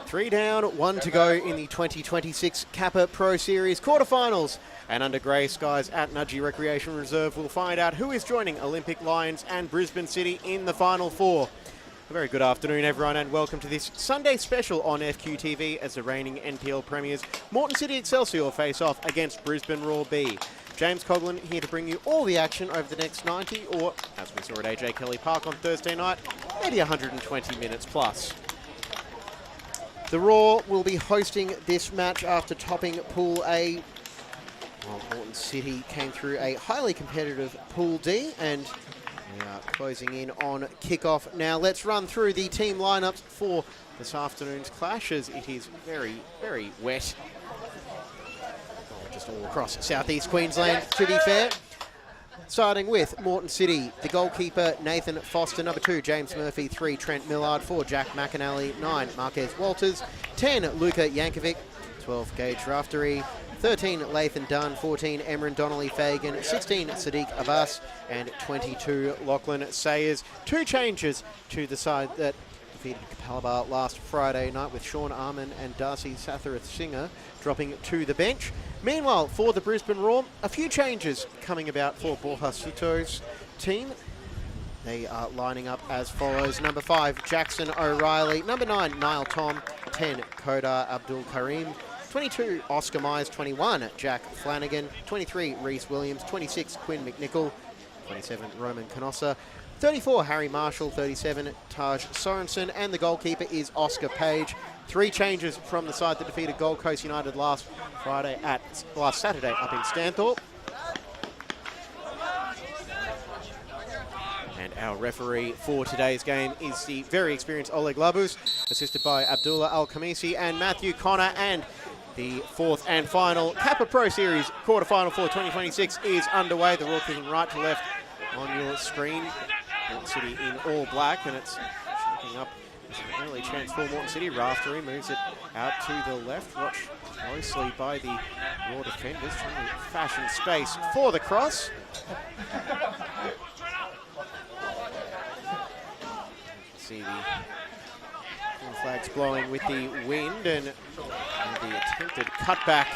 Three down, one to go in the 2026 Kappa Pro Series quarterfinals. And under grey skies at Nudgee Recreation Reserve, we'll find out who is joining Olympic Lions and Brisbane City in the Final Four. A very good afternoon, everyone, and welcome to this Sunday special on FQTV as the reigning NPL premiers Moreton City Excelsior face off against Brisbane Raw B. James Coughlin here to bring you all the action over the next 90, or as we saw at AJ Kelly Park on Thursday night, maybe 120 minutes plus. The Raw will be hosting this match after topping Pool A. Well, Moreton City came through a highly competitive Pool D, and we are closing in on kickoff. Now let's run through the team lineups for this afternoon's clash, as it is very, very wet. Just all across southeast Queensland, to be fair. Starting with Moreton City, the goalkeeper Nathan Foster, number 2 James Murphy, 3 Trent Millard, 4 Jack McAnally, 9 Marquez Walters, 10 Luca Yankovic, 12 Gage Raftery, 13 Lathan Dunn, 14 Emran Donnelly Fagan, 16 Sadiq Abbas, and 22 Lachlan Sayers. 2 changes to the side that defeated Kappa last Friday night, with Sean Arman and Darcy Satharath Singer dropping to the bench. Meanwhile, for the Brisbane Raw, a few changes coming about for Borja Soto's team. They are lining up as follows. Number 5, Jackson O'Reilly. Number 9, Niall Tom. 10, Kodar Abdul Karim. 22, Oscar Myers. 21, Jack Flanagan. 23, Reese Williams. 26, Quinn McNichol. 27, Roman Canossa. 34, Harry Marshall. 37, Taj Sorensen. And the goalkeeper is Oscar Page. 3 changes from the side that defeated Gold Coast United last Saturday up in Stanthorpe. And our referee for today's game is the very experienced Oleg Labus, assisted by Abdullah Al-Khamisi and Matthew Connor. And the 4th and final Kappa Pro Series quarterfinal for 2026 is underway. The Roar kicking right to left on your screen. Morton City in all black, and it's shaping up as an early chance for Morton City. Raftery moves it out to the left. Watched closely by the Roar defenders, trying to fashion space for the cross. See the flags blowing with the wind, and the attempted cutback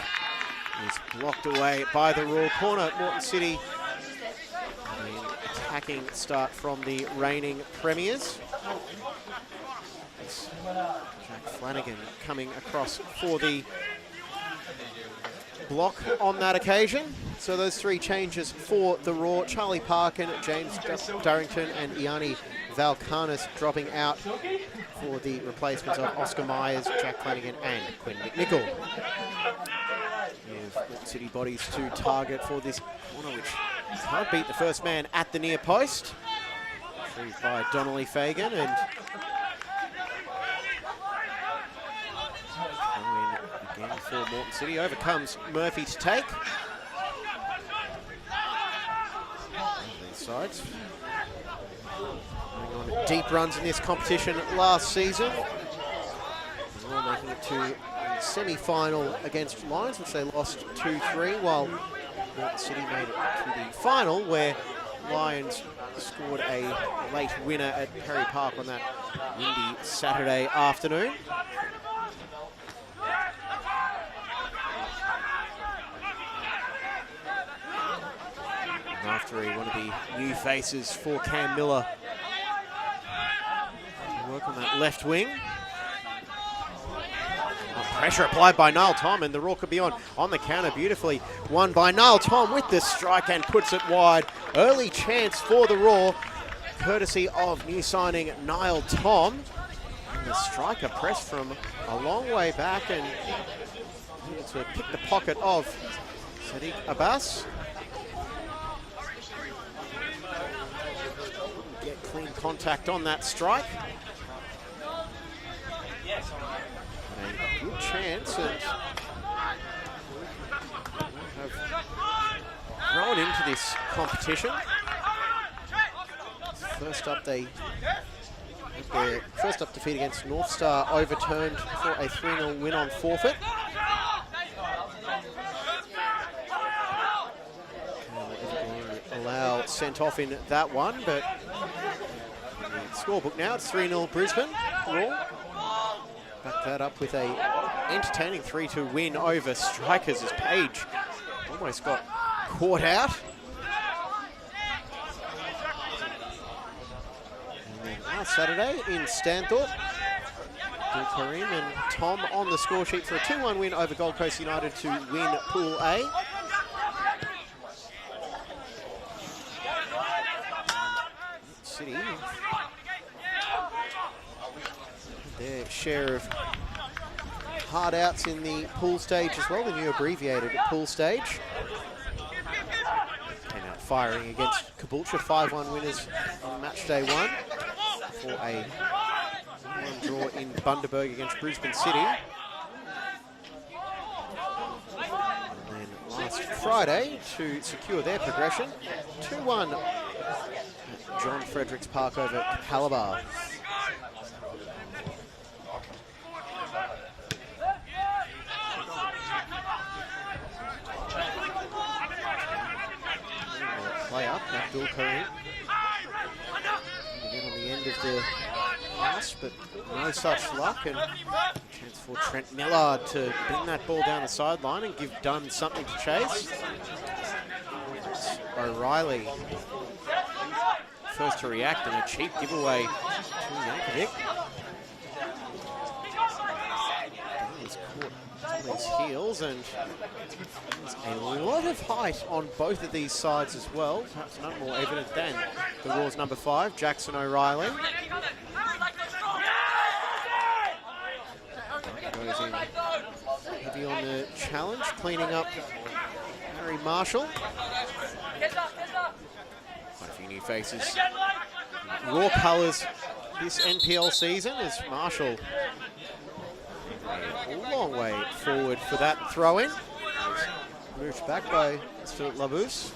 is blocked away by the Roar corner. Morton City, an attacking start from the reigning premiers. It's Jack Flanagan coming across for the block on that occasion. So those 3 changes for the Roar: Charlie Parkin, James Darrington and Iani Valkanis dropping out for the replacements of Oscar Myers, Jack Flanagan and Quinn McNichol. Morton City bodies to target for this corner, which can't beat the first man at the near post. Retrieved by Donnelly Fagan, and again for Morton City. Overcomes Murphy to take. These sides going on deep runs in this competition last season. Roar making it to the semi-final against Lions, which they lost 2-3, while Morton City made it to the final, where Lions scored a late winner at Perry Park on that windy Saturday afternoon. After one of the new faces for Cam Miller. Work on that left wing. Pressure applied by Niall Tom, and the Roar could be on the counter beautifully. Won by Niall Tom with the strike and puts it wide. Early chance for the Roar, courtesy of new signing Niall Tom. And the striker pressed from a long way back and able to pick the pocket of Sadiq Abbas. Get clean contact on that strike. A good chance, and have grown into this competition. First up, their first up defeat against North Star overturned for a 3-0 win on forfeit. Allow sent off in that one, but in the scorebook now it's 3-0 Brisbane. Roar back that up with a entertaining 3-2 win over Strikers, as Page almost got caught out. And then last Saturday in Stanthorpe, Bill Karim and Tom on the score sheet for a 2-1 win over Gold Coast United to win Pool A. City, their share of hard outs in the pool stage as well, the new abbreviated pool stage. Came out firing against Caboolture, 5-1 winners on match day 1 for a 1-1 draw in Bundaberg against Brisbane City. And then last Friday, to secure their progression, 2-1 at John Fredericks Park over Calabar. Play up, Abdul Karim. Again on the end of the pass, but no such luck, and chance for Trent Millard to bring that ball down the sideline and give Dunn something to chase. It's O'Reilly first to react, and a cheap giveaway to Yankovic. Was caught on his heels, and there's a lot of height on both of these sides as well. Perhaps none more evident than the Raw's number 5, Jackson O'Reilly. Goes in heavy on the challenge, cleaning up Harry Marshall. Quite a few new faces. Raw colours this NPL season as Marshall a long way forward for that throw-in. Moved back by Mr. Labus.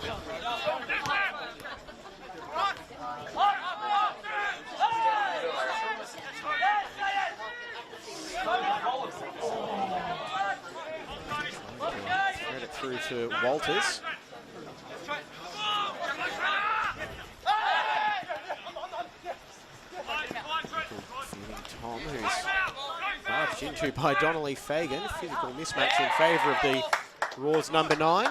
Thread it through to Walters. Tom, who's barged into by Donnelly Fagan. Physical mismatch in favour of the Raw's number 9.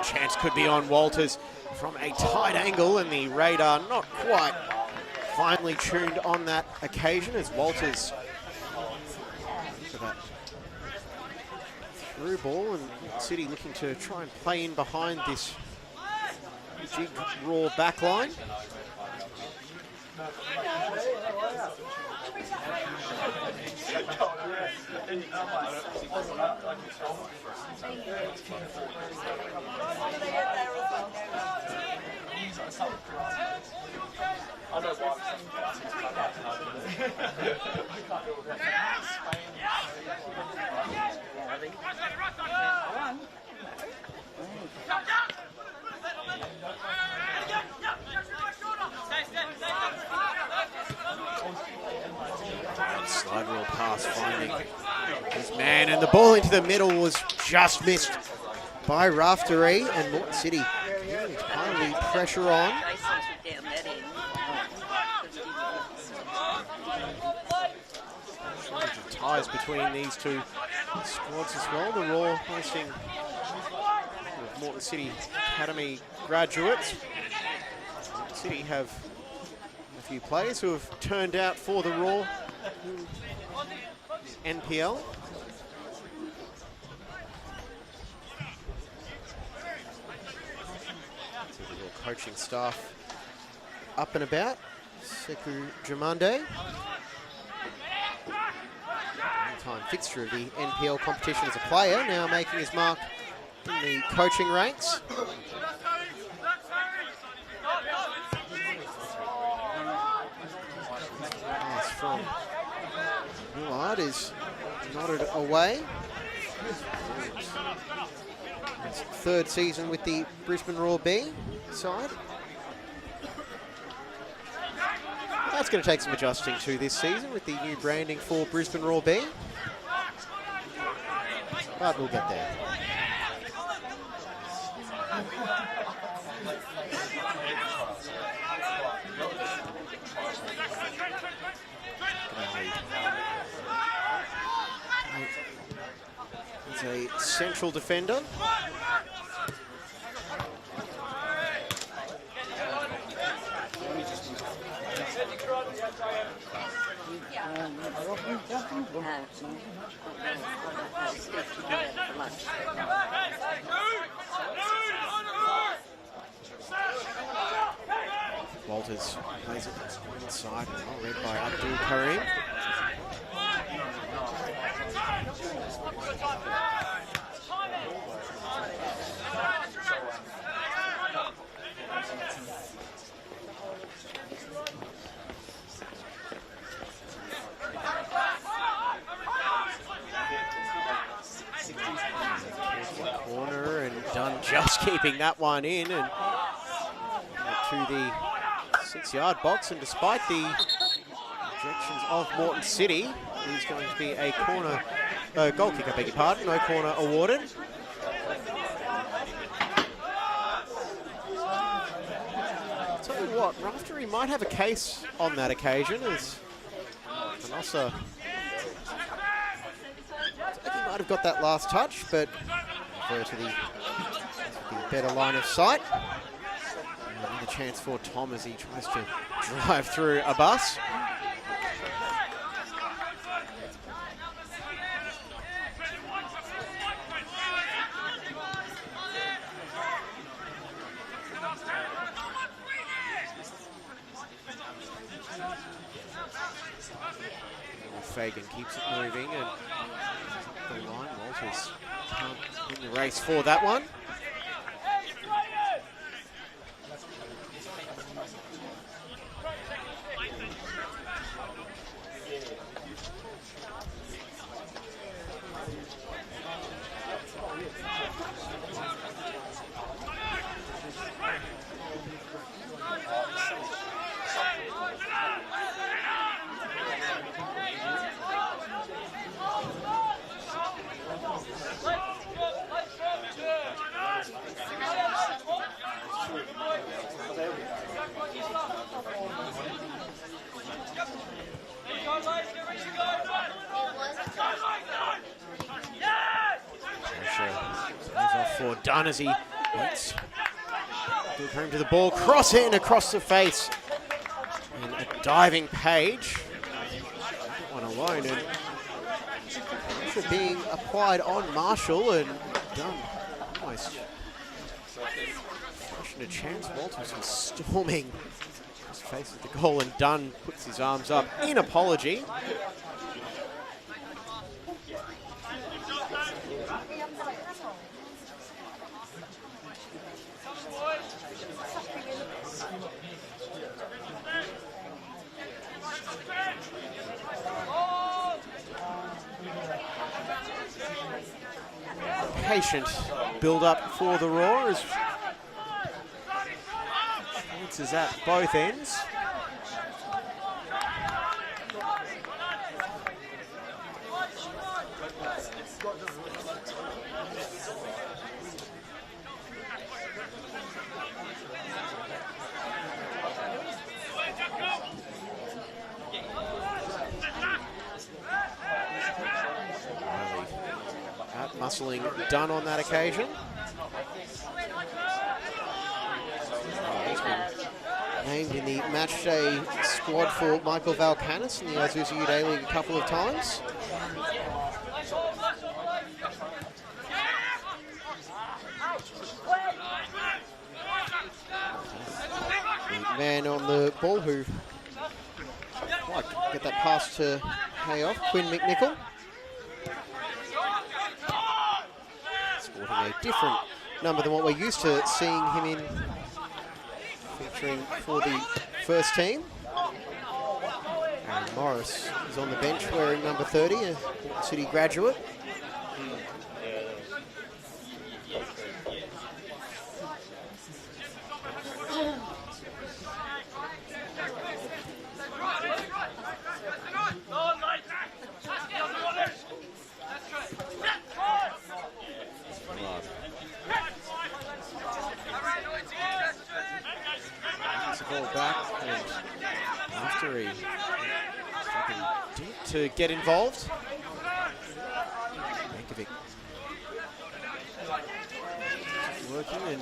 Chance could be on Walters from a tight angle, and the radar not quite finely tuned on that occasion as Walters for that through ball, and City looking to try and play in behind this jig Raw backline. Slide rule pass finding his man, and the ball into the middle was just missed by Raftery, and Moreton City finally pressure on. Shortage of ties between these two squads as well. The Raw hosting Moreton City Academy graduates. Moreton City have a few players who have turned out for the Raw NPL. Coaching staff up and about. Sekou Jamande, long-time fixture of the NPL competition as a player, now making his mark in the coaching ranks. Pass from Willard is nodded away. His 3rd season with the Brisbane Raw B side. That's going to take some adjusting to this season with the new branding for Brisbane Raw B. But we'll get there. He's a central defender. Walters plays it inside, well read by Abdul Karim. Corner, and Dunn just keeping that one in, and to the 6-yard box, and despite the objections of Moreton City, is going to be a corner, goal kick, I beg your pardon, no corner awarded. tell you what, Raftery might have a case on that occasion as Canossa, he might have got that last touch, but refer to the better line of sight. Another chance for Tom as he tries to drive through a bus. Fagan keeps it moving, and the line, Walters can't win the race for that one. For Dunn as he hits. Good home to the ball, cross in across the face. And a diving Page. One alone, and pressure being applied on Marshall, and Dunn almost flashing a chance. Walters was storming his face at the goal, and Dunn puts his arms up in apology. Patient build up for the Roar as chances at both ends. Muscling Dunn on that occasion. He's been named in the matchday squad for Michael Valkanis in the Isuzu Uday League a couple of times. The man on the ball who might get that pass to pay off, Quinn McNichol. A different number than what we're used to seeing him in, featuring for the first team. And Morris is on the bench wearing number 30, a City graduate. To get involved. Mankovic working, and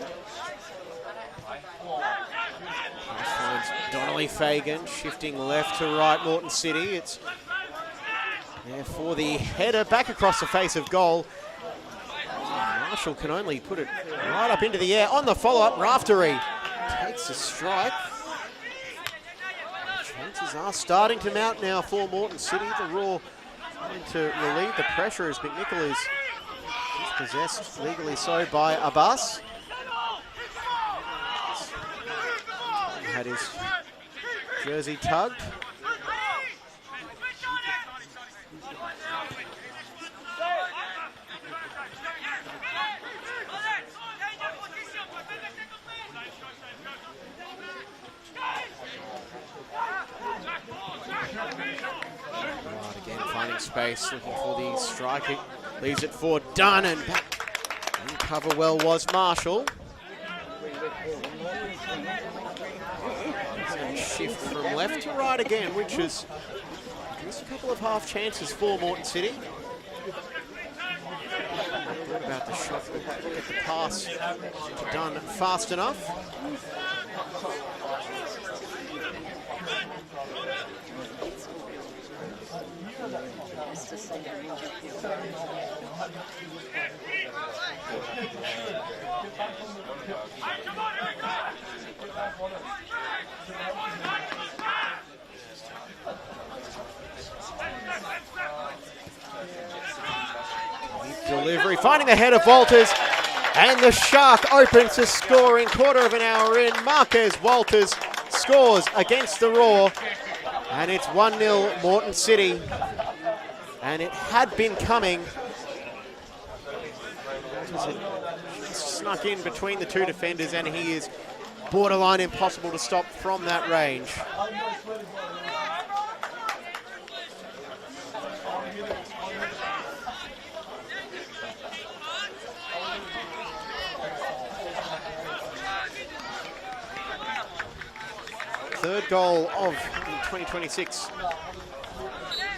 finds Donnelly Fagan shifting left to right. Moreton City. It's there for the header back across the face of goal. Marshall can only put it right up into the air on the follow-up. Raftery takes a strike. Chances are starting to mount now for Moreton City. The Raw trying to relieve the pressure as McNichol is possessed legally so by a bus. He had his jersey tugged. Space, looking for the strike. Leaves it for Dunn, and back and cover well was Marshall. Shift from left to right again, which is just a couple of half chances for Moreton City. Thought about the shot, but get the pass done fast enough. Delivery, finding the head of Walters, and the Shark opens to scoring. Quarter of an hour in, Marquez Walters scores against the Roar, and it's 1-0 Moreton City. And it had been coming. Walters had snuck in between the two defenders, and he is borderline impossible to stop from that range. Third goal of the 2026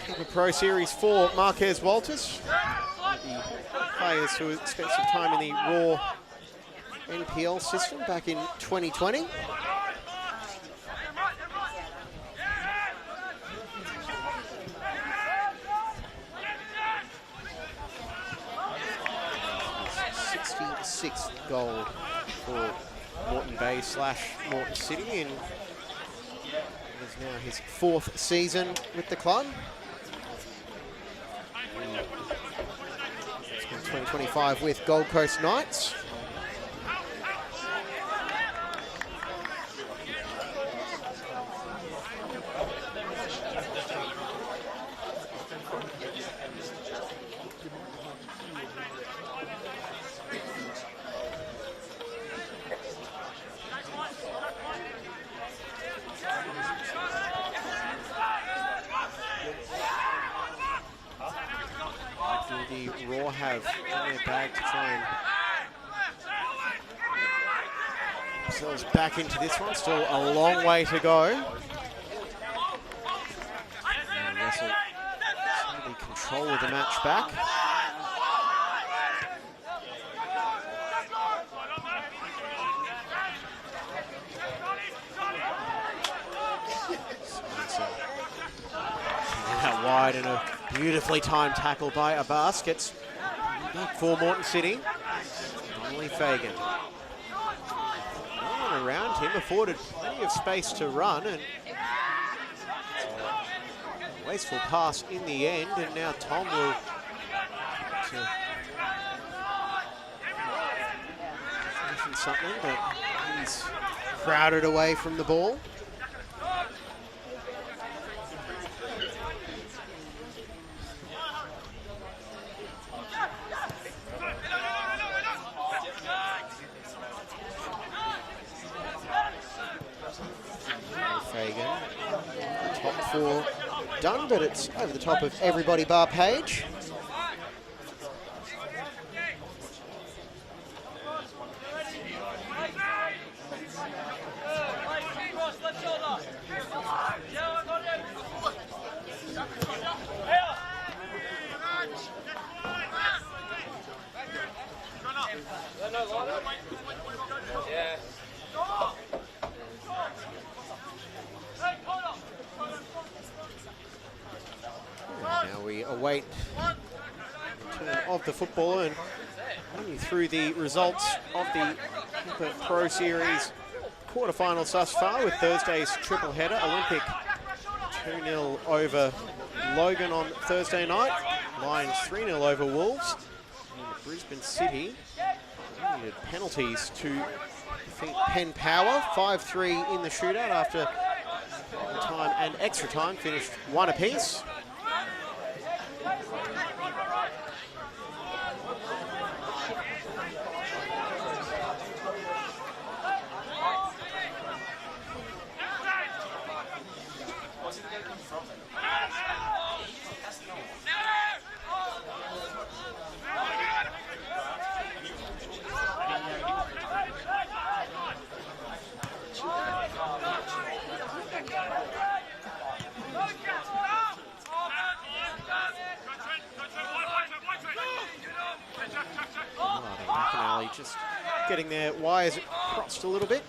Kappa Pro Series for Marquez Walters. The players who spent some time in the Raw NPL system back in 2020. His 66th goal for Moreton Bay / Moreton City, and it is now his 4th season with the club. It's been 2025 with Gold Coast Knights. The Raw have in their bag to try and themselves back into this one. Still a long way to go. And Russell the control of the match back. Out wide, and a beautifully timed tackle by Abbas gets back for Moreton City. Only Fagan. No one around him, afforded plenty of space to run, and a wasteful pass in the end, and now Tom will mention something, but he's crowded away from the ball. Top 4 done, but it's over the top of everybody bar Page. Now we await the return of the footballer and run you through the results of the Kappa Pro Series quarterfinals thus far, with Thursday's triple header. Olympic 2-0 over Logan on Thursday night. Lions 3-0 over Wolves. And Brisbane City needed penalties to defeat Penn Power. 5-3 in the shootout after time and extra time, finished 1 apiece. just getting their wires crossed a little bit.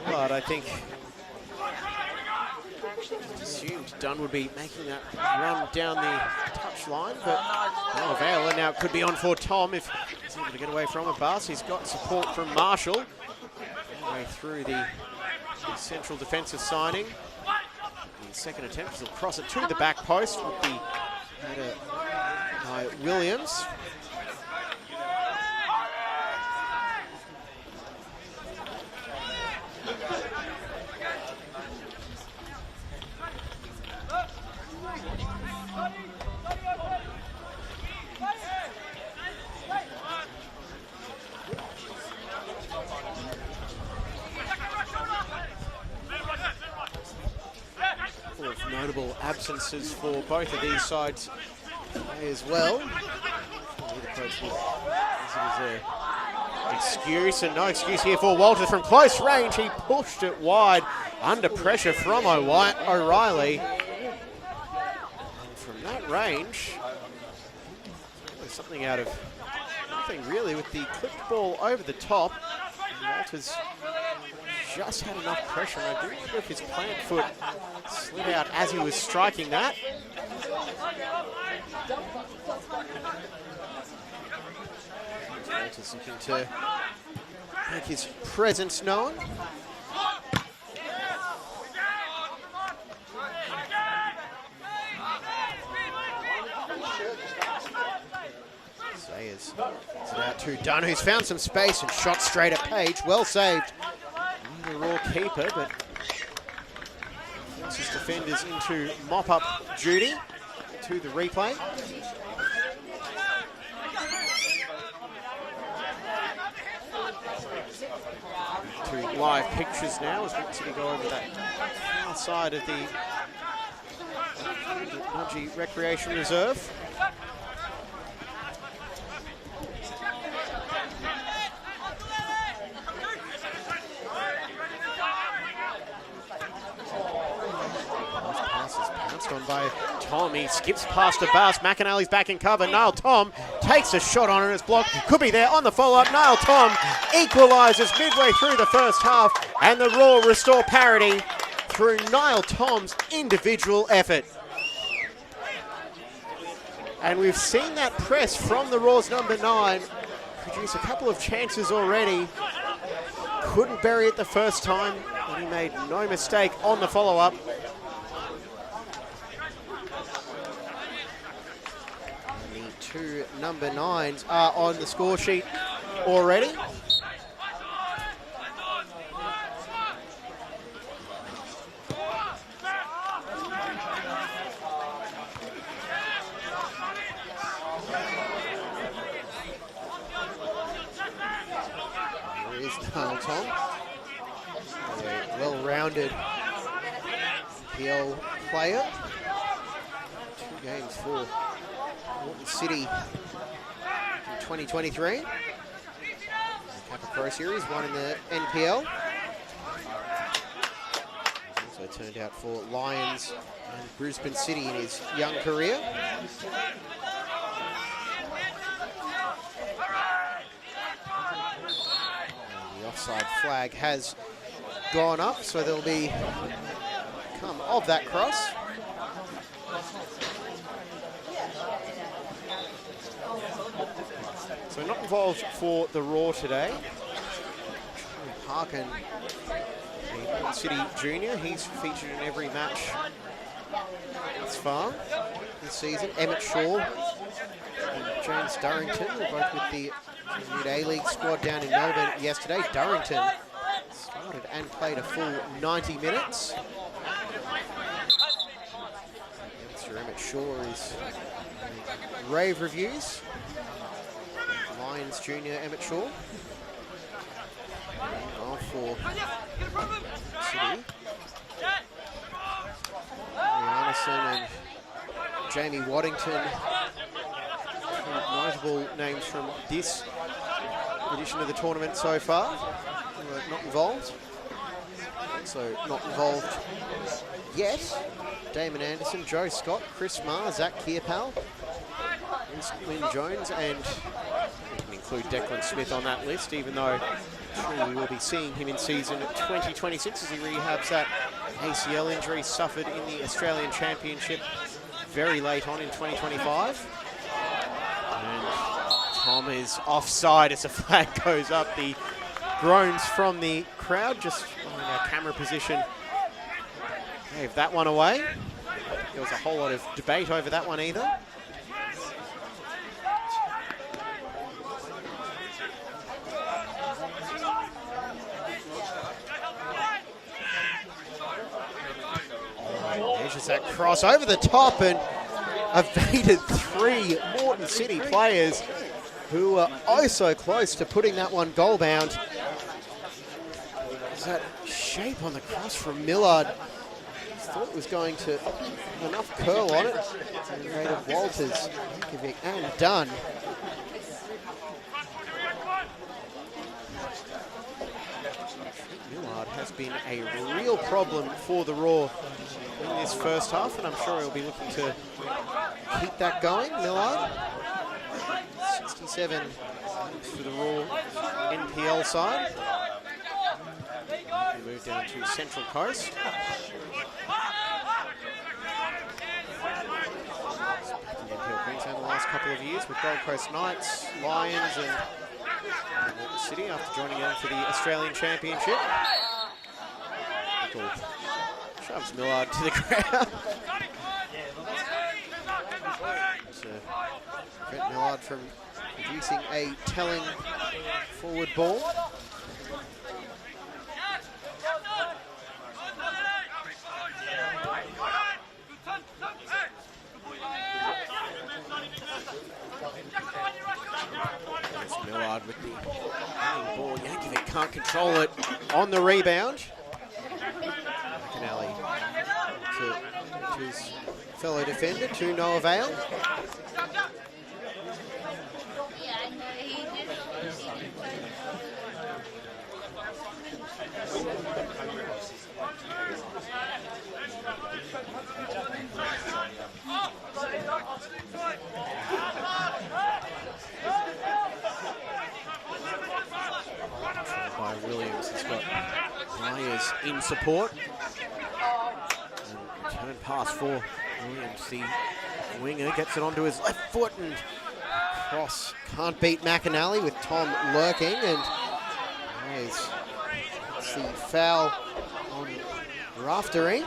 Millard, I think, just assumed Dunn would be making that run down the touch line, but no avail, and now it could be on for Tom if he's able to get away from a bus. He's got support from Marshall, all the way through the central defensive signing. The second attempt is to cross it to the back post with the header by Williams. Notable absences for both of these sides as well. Excuse, and no excuse here for Walters from close range. He pushed it wide under pressure from O'Reilly. And from that range, there's something out of nothing really with the clipped ball over the top. Walters just had enough pressure. I do wonder if his plant foot slid out as he was striking that. Walters looking to make his presence known. Sayers gets it out to Dunn, who's found some space and shot straight at Page. Well saved. The raw keeper, but forces defenders into mop-up duty. To the replay. To live pictures now as we City go over that far side of the Nudgee Recreation Reserve. On by Tom, he skips past a bus. McAnally's back in cover. Niall Tom takes a shot on it. It's blocked. Could be there on the follow-up. Niall Tom equalises midway through the first half, and the Raw restore parity through Niall Tom's individual effort. And we've seen that press from the Raw's number 9 produce a couple of chances already. Couldn't bury it the first time, and he made no mistake on the follow-up. Two number 9s are on the score sheet already. There is Niall Tom, a well-rounded PL player. 2 games for Moreton City in 2023. Kappa Pro Series, 1 in the NPL. Also turned out for Lions and Brisbane City in his young career. And the offside flag has gone up, so there'll be come of that cross. So not involved for the Raw today. Harkin, the Moreton City junior, he's featured in every match thus far this season. Emmett Shaw and James Durrington were both with the renewed A-League squad down in Melbourne yesterday. Durrington started and played a full 90 minutes. Mr. Emmett sure is rave reviews. Lions junior Emmett Shaw. Well for City. Anderson and Jamie Waddington, notable names from this edition of the tournament so far, who are not involved. So not involved yet. Damon Anderson, Joe Scott, Chris Marr, Zach Kierpal, Lynn Jones, and we can include Declan Smith on that list, even though I'm sure we will be seeing him in season 2026 as he rehabs that ACL injury suffered in the Australian Championship very late on in 2025. And Tom is offside as the flag goes up. The groans from the crowd just on our camera position gave that one away. There was a whole lot of debate over that one either. Measures that cross over the top and evaded three Moreton City players who were oh so close to putting that one goal bound. There's that shape on the cross from Millard. Thought it was going to have enough curl on it. And Walters, and done. Millard has been a real problem for the Raw in this first half, and I'm sure he'll be looking to keep that going. Millard, 67 for the Raw NPL side. We move down to Central Coast. Queensland the last couple of years with Gold Coast Knights, Lions and Moreton City after joining them for the Australian Championship. Cool. Shoves Millard to the ground. So, Brent Millard from producing a telling forward ball. Millard with the hanging ball. Yankovic can't control it on the rebound. McAnally to his fellow defender, to no avail. By Williams, he's got Myers in support. And return pass for Williams. The winger gets it onto his left foot and cross. Can't beat McAnally with Tom lurking, and Myers gets the foul on Raftery.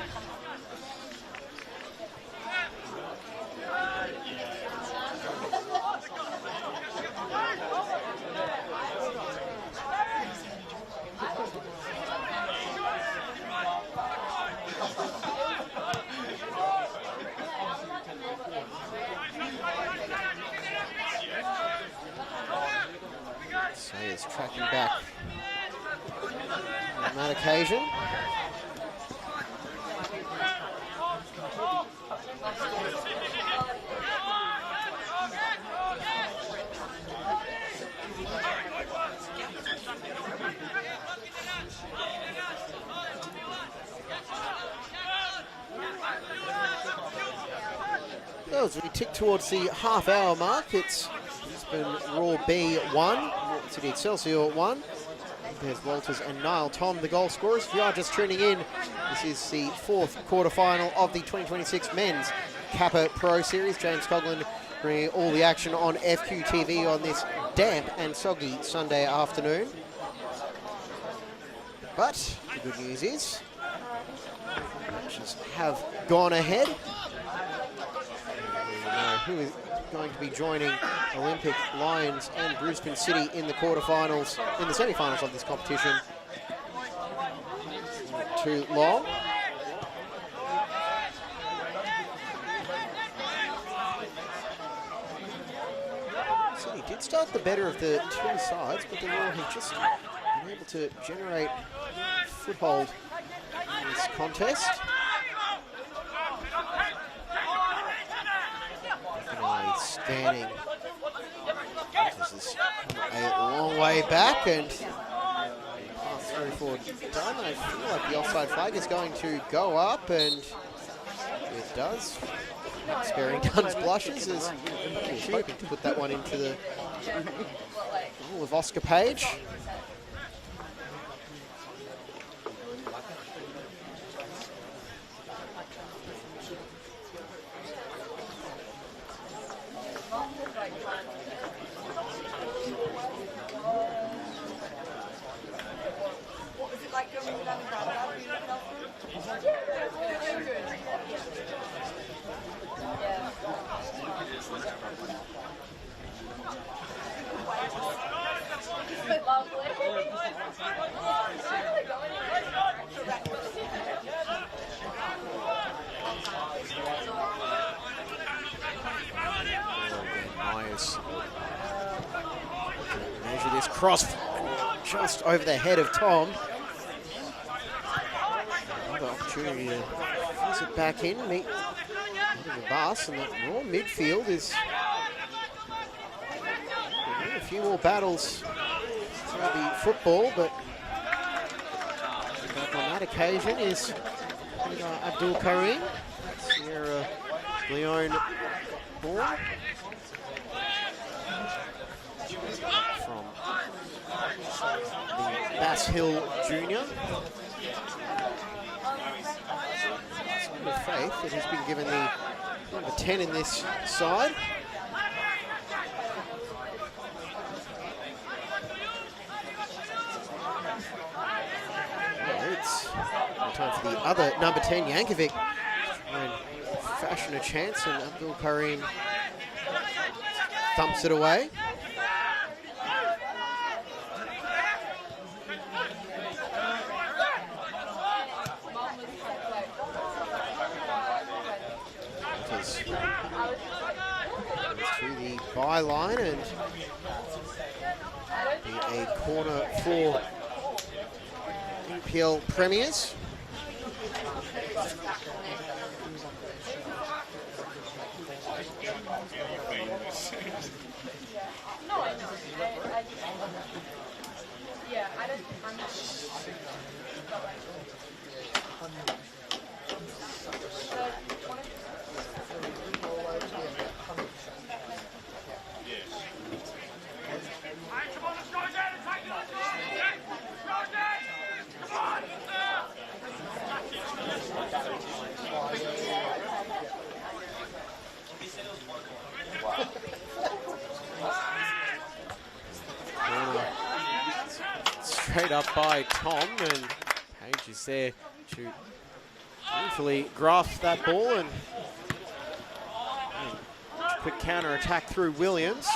Sayers tracking back on that occasion. As we tick towards the half-hour mark, it's Brisbane Raw B1, Moreton City Excelsior 1. There's Walters and Niall Tom, the goal scorers. If you are just tuning in, this is the fourth quarterfinal of the 2026 Men's Kappa Pro Series. James Coughlin bringing all the action on FQTV on this damp and soggy Sunday afternoon. But the good news is, matches have gone ahead. Who is going to be joining Olympic, Lions and Brisbane City in the quarterfinals, in the semi-finals of this competition. Not too long. did start the better of the two sides, but the Roar have just been able to generate a foothold in this contest. Definitely scanning. This is a long way back and pass through forward done. I feel like the offside flag is going to go up, and it does. Sparing Dunn's blushes as he was hoping to put that one into the goal of Oscar Page. Measure this cross just over the head of Tom. Another opportunity to fizz it back in, meet the bus, and that Raw midfield is a few more battles throughout the football, but on that occasion is Abdul Karim, Sierra Leone born. From the Bass Hill Junior. Sign of faith that has been given the number 10 in this side. It's time for the other number 10, Yankovic, to try and fashion a chance, and Abdul Karim thumps it away. To the byline and be a corner for NPL premiers. Yeah, I don't. I'm not. Straight up by Tom, and Page is there to beautifully grasp that ball and quick counter attack through Williams.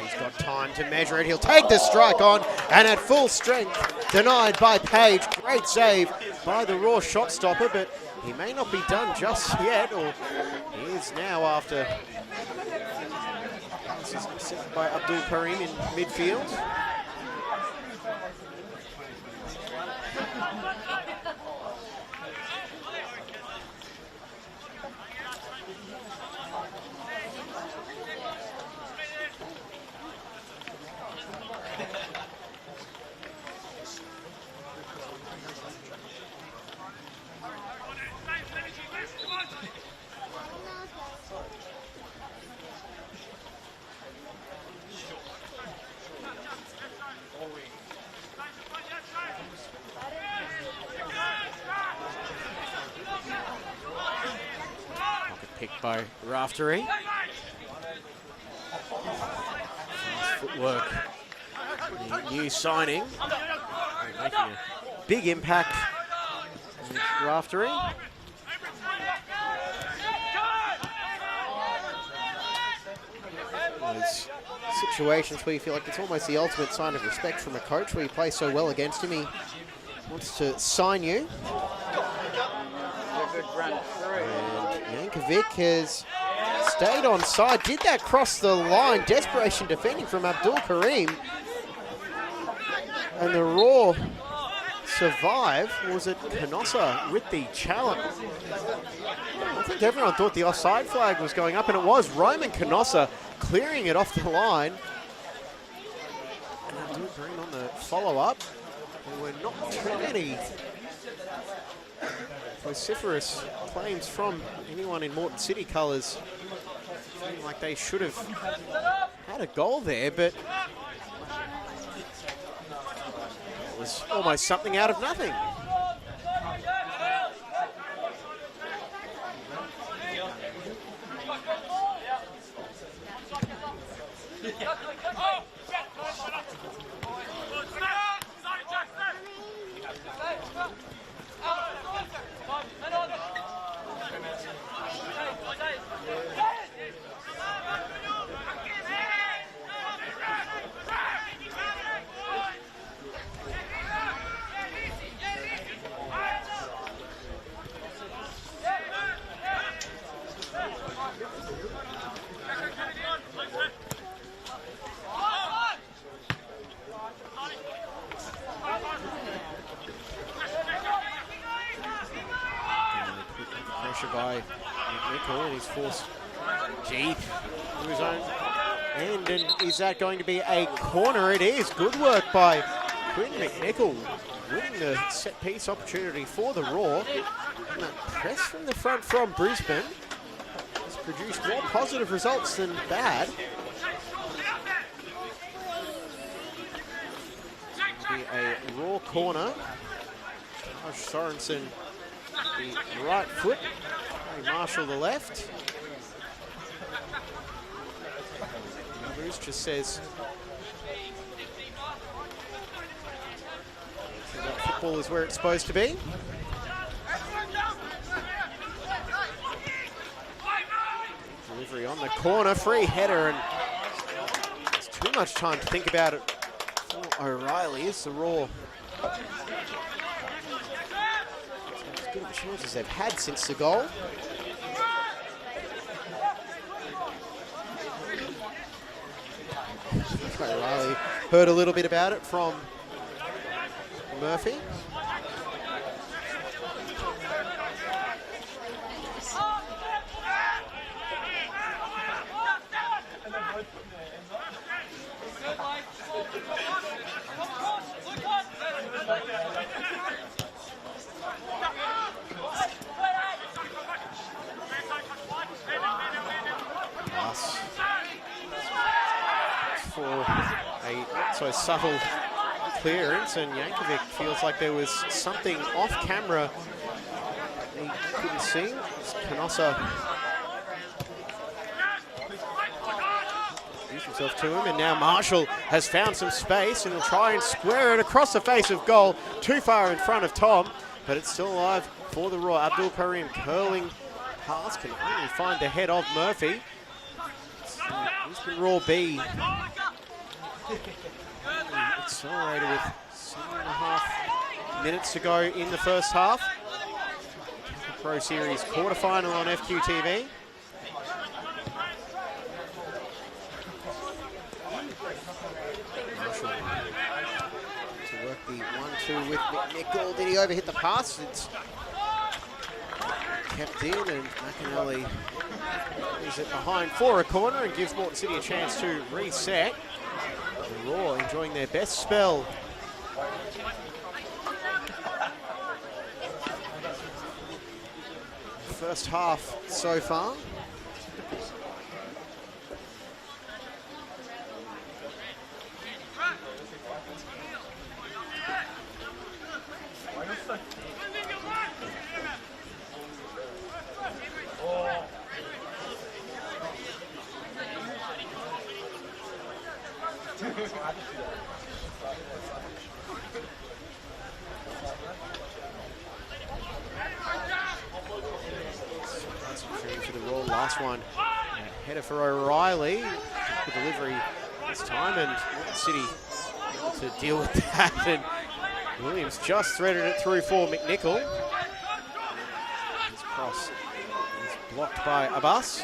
He's got time to measure it. He'll take the strike on, and at full strength, denied by Page. Great save by the Raw shot stopper, but he may not be done just yet, or he is now after this is set by Abdul Karim in midfield. Picked by Raftery. Fast footwork. The new signing. Making a big impact with Raftery. Those situations where you feel like it's almost the ultimate sign of respect from a coach, where you play so well against him. He wants to sign you. And Yankovic has stayed on side, did that cross the line, desperation defending from Abdul Karim. And the Raw survive. Was it Canossa with the challenge? I think everyone thought the offside flag was going up, and it was Roman Canossa clearing it off the line. And Abdul Karim on the follow-up. There were not too many vociferous claims from anyone in Moreton City colours. Feeling like they should have had a goal there, but it was almost something out of nothing. By Nickel, and he's forced deep to his own end. And is that going to be a corner? It is. Good work by Quinn McNichol, winning the set piece opportunity for the Raw. And that press from the front from Brisbane has produced more positive results than bad. It'll be a Raw corner. Taj Sorensen, the right foot. Marshall the left. Bruce just says that football is where it's supposed to be. Delivery on the corner, free header, and there's too much time to think about it for O'Reilly. It's the Raw. As good of a chance as they've had since the goal. O'Reilly heard a little bit about it from Murphy. So subtle clearance, and Yankovic feels like there was something off camera he couldn't see. Canossa introduced himself to him, and now Marshall has found some space and will try and square it across the face of goal, too far in front of Tom, but it's still alive for the Raw. Abdul Karim curling past, can only find the head of Murphy. Brisbane Raw B accelerated with 7.5 minutes to go in the first half. Kappa Pro Series quarterfinal on FQTV. Marshall to work the 1-2 with McNichol. Did he overhit the pass? It's kept in, and McAnally is it behind for a corner and gives Moreton City a chance to reset. The Raw enjoying their best spell. First half so far. For the Raw, last one. Header for O'Reilly. The delivery this time, and Moreton City able to deal with that and Williams just threaded it through for McNichol. His cross is blocked by Abbas.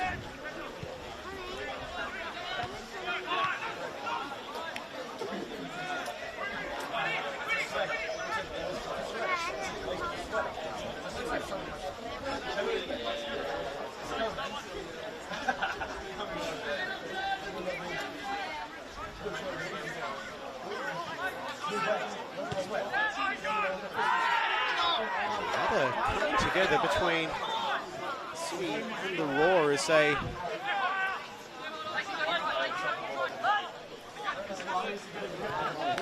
Coming together between City and the Roar as they it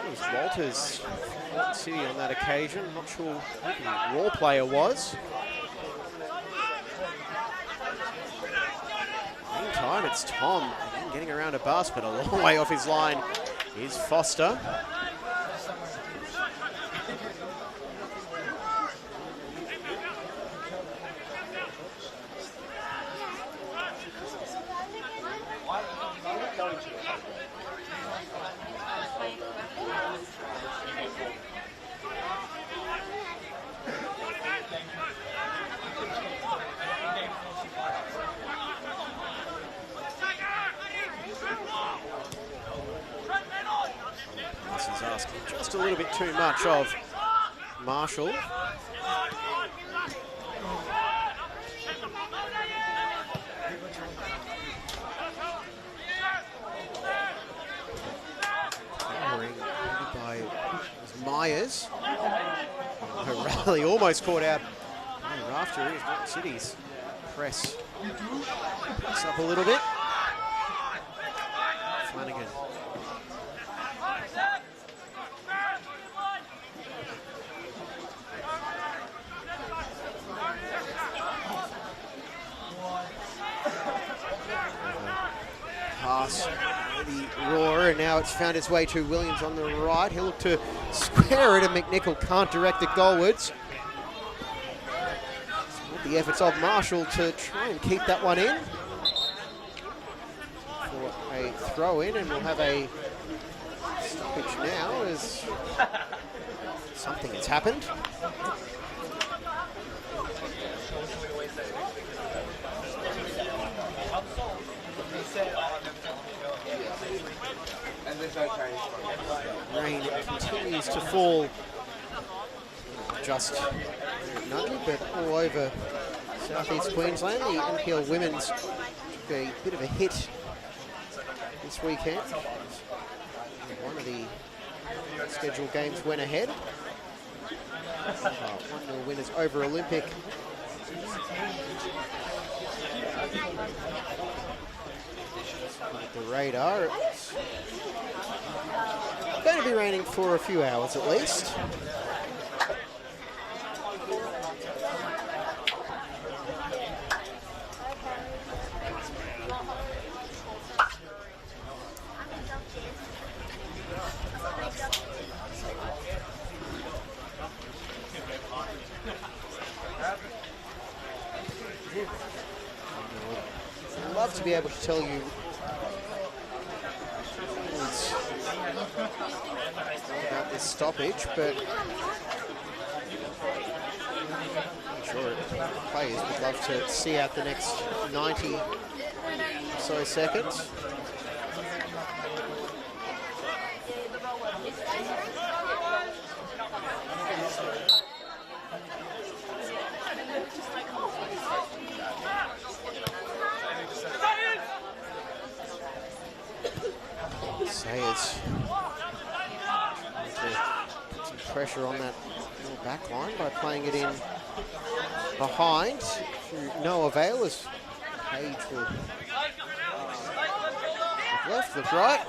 was Walters fought City on that occasion. I'm not sure who the Roar player was. Meantime, it's Tom getting around a bus, but a long way off his line is Foster. He's asking just a little bit too much of Marshall. By Myers. O'Reilly almost caught out. After it is Moreton City's press up a little bit. Flanagan. Pass the Roar, and now it's found its way to Williams on the right. He'll look to square it, and McNichol can't direct it goalwards. The efforts of Marshall to try and keep that one in for a throw in, and we'll have a stoppage now as something has happened. Rain continues to fall, just nugget, but all over southeast Queensland. The NPL Women's took a bit of a hit this weekend. One of the scheduled games went ahead. 1-0 winners over Olympic. The radar. It's going to be raining for a few hours at least. I'd love to be able to tell you about this stoppage, but I'm sure players would love to see out the next 90 or so seconds. Sayers put some pressure on that back line by playing it in behind through no avail as Page will look left, look right.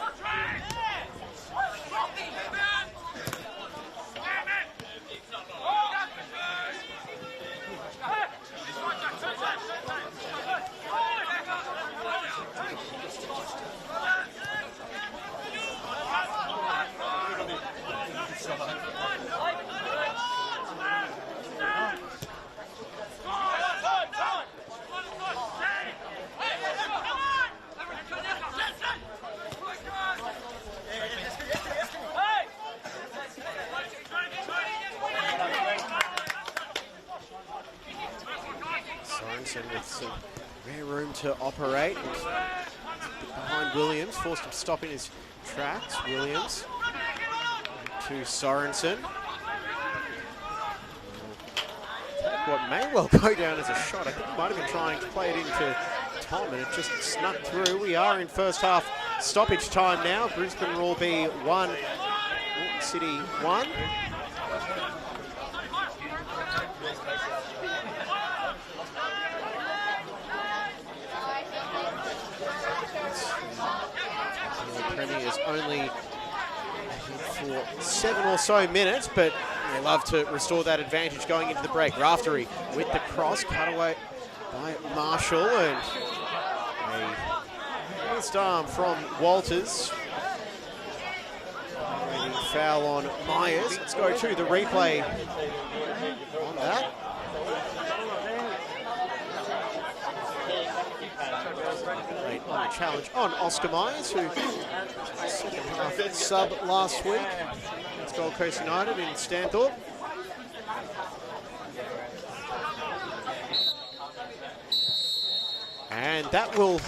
Sorensen with some rare room to operate. And behind Williams, forced him to stop in his tracks. Williams to Sorensen. What may well go down as a shot. I think he might have been trying to play it into Tom, and it just snuck through. We are in first half stoppage time now. Brisbane will be 1, Moreton City 1. The Premier's only for 7 or so minutes, but they love to restore that advantage going into the break. Raftery with the cross, cut away by Marshall, and a missed arm from Walters. Foul on Myers. Let's go to the replay on that. On the challenge on Oscar Myers, who second half sub last week against Gold Coast United in Stanthorpe. And that will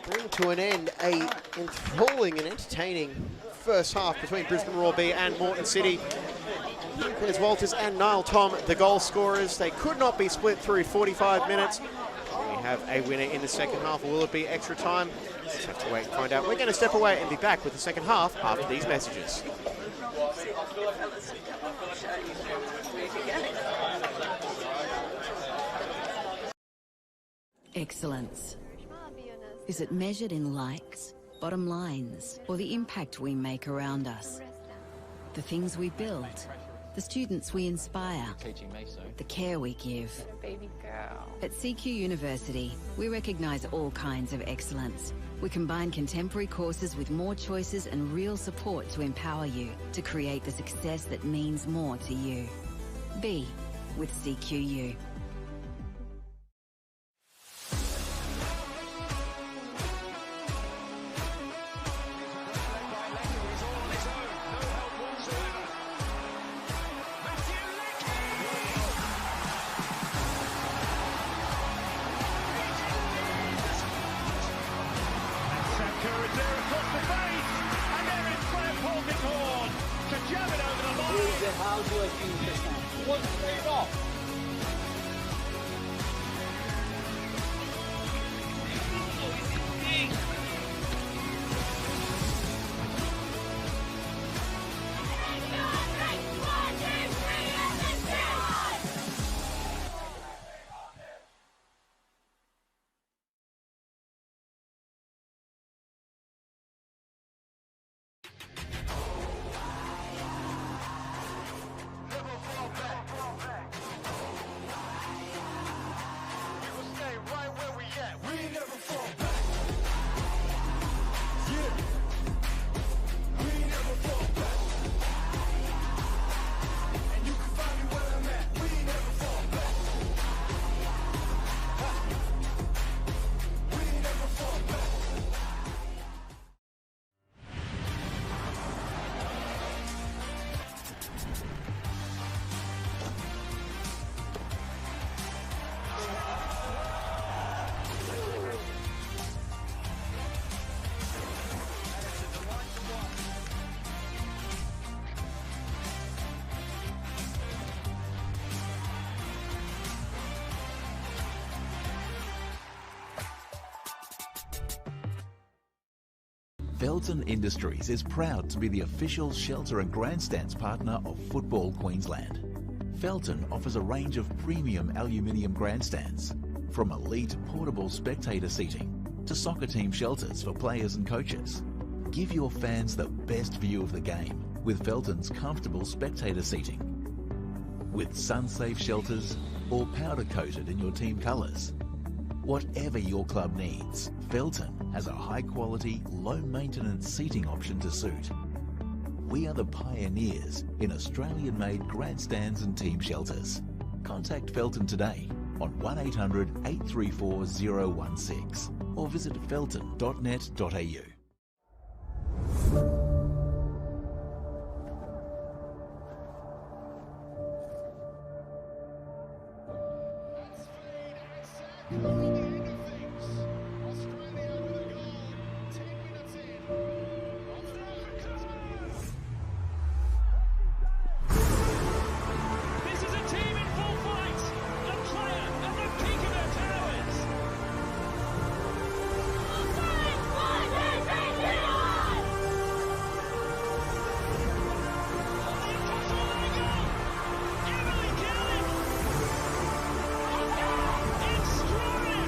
bring to an end a enthralling and entertaining first half between Brisbane Roar B and Moreton City. There's Walters and Niall Tom, the goal scorers. They could not be split through 45 minutes. We have a winner in the second half. Will it be extra time? Just have to wait and find out. We're going to step away and be back with the second half after these messages. Excellence. Is it measured in likes, bottom lines, or the impact we make around us? The things we build, the students we inspire, the care we give. Baby girl. At CQ University, we recognise all kinds of excellence. We combine contemporary courses with more choices and real support to empower you to create the success that means more to you. Be with CQU. Felton Industries is proud to be the official shelter and grandstands partner of Football Queensland. Felton offers a range of premium aluminium grandstands, from elite portable spectator seating to soccer team shelters for players and coaches. Give your fans the best view of the game with Felton's comfortable spectator seating. With sun-safe shelters or powder-coated in your team colours. Whatever your club needs, Felton has a high-quality, low-maintenance seating option to suit. We are the pioneers in Australian-made grandstands and team shelters. Contact Felton today on 1800 834 016 or visit felton.net.au. This is a team in full flight, a player at the peak of their powers. Extraordinary!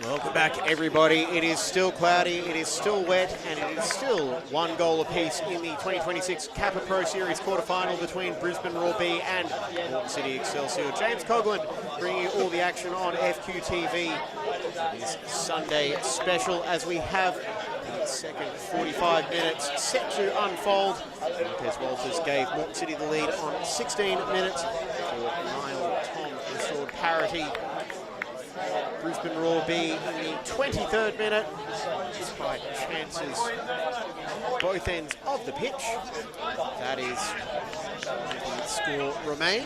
Welcome back, everybody. It is still cloudy, it is still wet, and it is still 1 goal apiece in the 2026 Kappa Pro Series quarterfinal between Brisbane Roar B and Moreton City Excelsior. James Coughlin bringing you all the action on FQTV this Sunday special as we have the second 45 minutes set to unfold. Marquez Walters gave Moreton City the lead on 16 minutes for Niall Tom restored parity. Brisbane Roar B in the 23rd minute, despite chances both ends of the pitch. That is the score remained.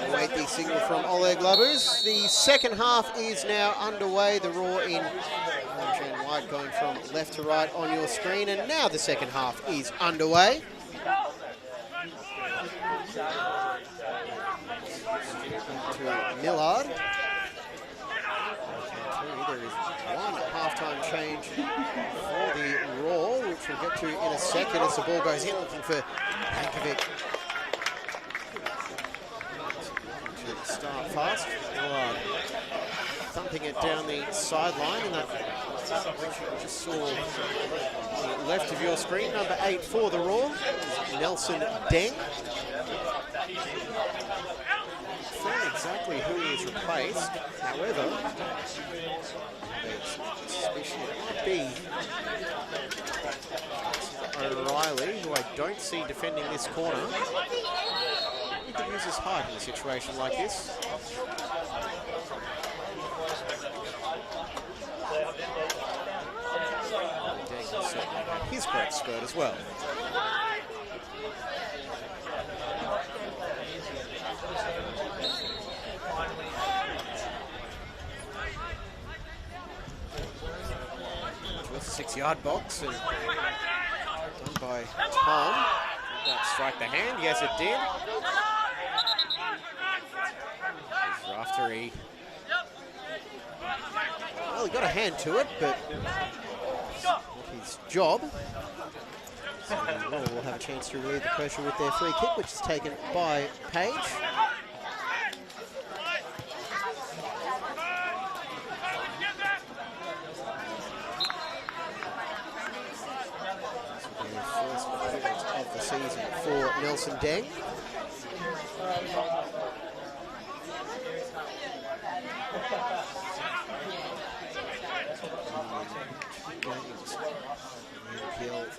Await the signal from Oleg Labuz. The second half is now underway. The Roar in orange and white going from left to right on your screen, and now the second half is underway. To Millard. There is one half-time change for the Roar, which we'll get to in a second as the ball goes in, looking for Yankovic to start fast. Millard thumping it down the sideline, and that you just saw the left of your screen, number 8 for the Roar, Nelson Deng. Not exactly who he has replaced, however, there's suspicion it might be O'Reilly, who I don't see defending this corner. He could use his height in a situation like this. His great spurt as well. Towards the 6-yard box and done by Tom. Did that strike the hand? Yes, it did. After he, well, he got a hand to it, but his job. So we'll have a chance to relieve the pressure with their free kick, which is taken by Page. Of the season for Nelson Deng.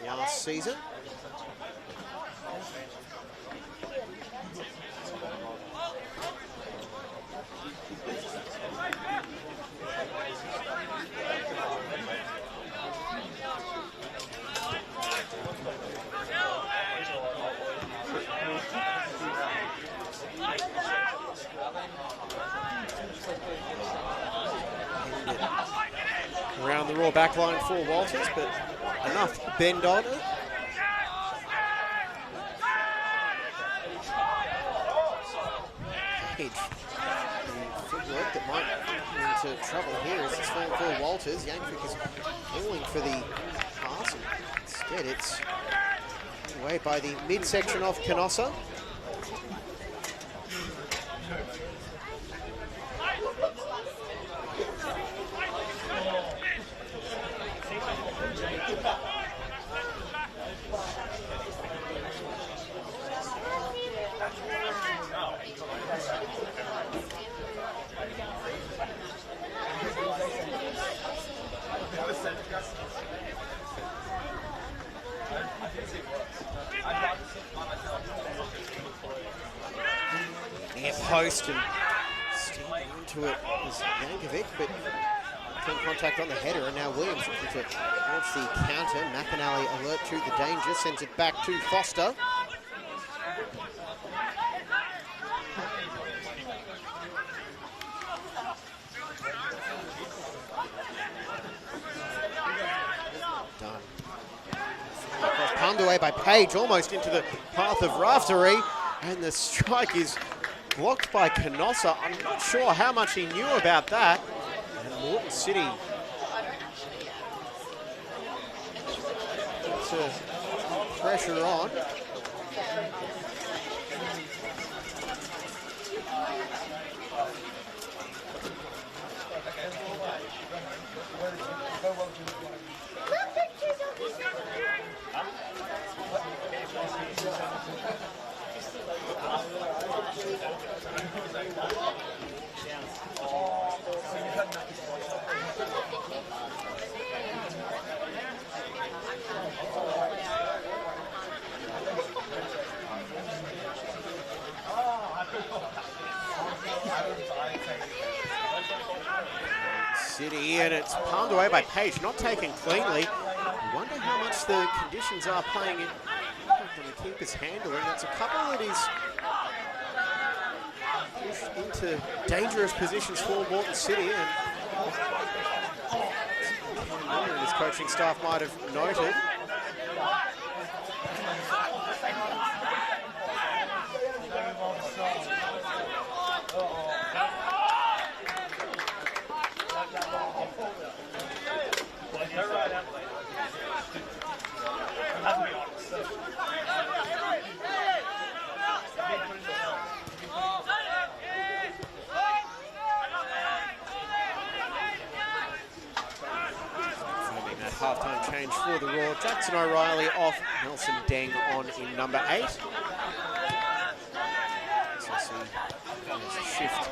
Last season. Around the Raw back line for Walters, but enough bend on it. Page, the footwork that might get into trouble here as it's falling for Walters. Yankovic is falling for the pass, and instead it's away by the midsection of Canossa. Near post and steaming into it is Yankovic, but Clean contact on the header, and now Williams looking to launch the counter. McAnally alert to the danger, sends it back to Foster. Done. Palmed away by Page, almost into the path of Raftery, and the strike is blocked by Canossa. I'm not sure how much he knew about that. And Moreton City to pressure on. City, and it's palmed away by Page, not taken cleanly. I wonder how much the conditions are playing in on the keeper's handling. That's a couple that is pushed into dangerous positions for Moreton City, and his coaching staff might have noted. Halftime change for the Raw. Jackson O'Reilly off, Nelson Deng on in number 8. So see, there's a shift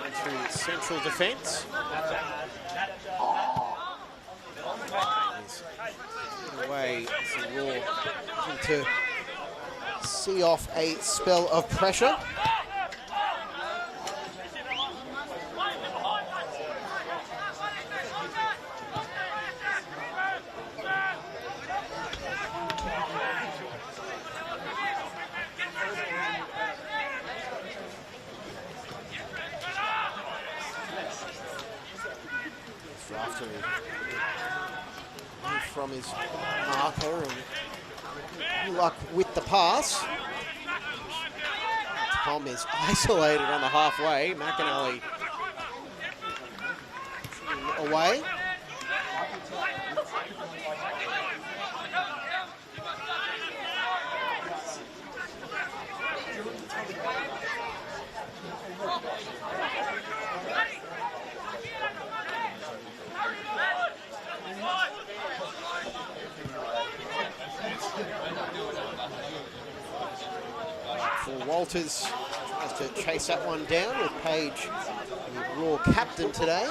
into central defence. Away, so Raw looking to see off a spell of pressure. From his marker, and good luck with the pass. Tom is isolated on the halfway. McAnally away. Walters tries to chase that one down with Page, the Raw captain today.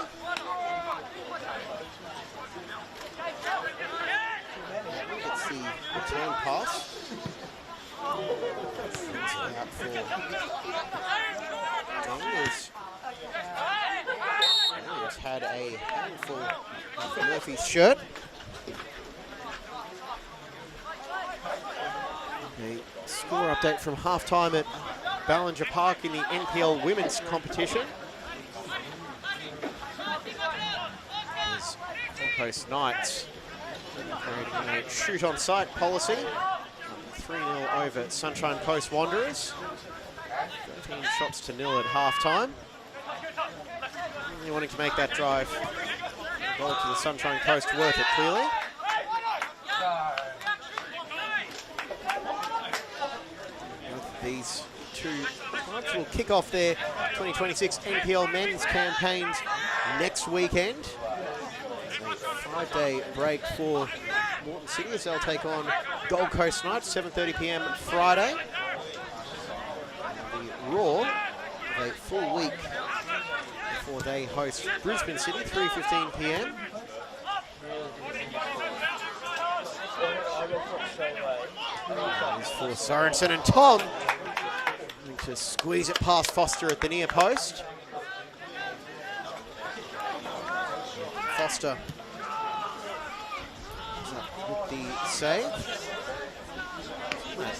Gets the return pass. Out for Daniels. Daniels had a handful of Murphy's shirt. A score update from halftime at Ballinger Park in the NPL women's competition. As Gold Knights creating a shoot on sight policy. 3-0 over Sunshine Coast Wanderers. 13 shots to nil at halftime. Really wanting to make that drive. Goal to the Sunshine Coast worth it clearly. These two clubs will kick off their 2026 NPL men's campaigns next weekend. It's a 5-day break for Moreton City as they'll take on Gold Coast Knights, 7:30 p.m. Friday. The Raw have a full week before they host Brisbane City, 3:15 p.m. As for Sorensen and Tom, going to squeeze it past Foster at the near post. Foster with the save. That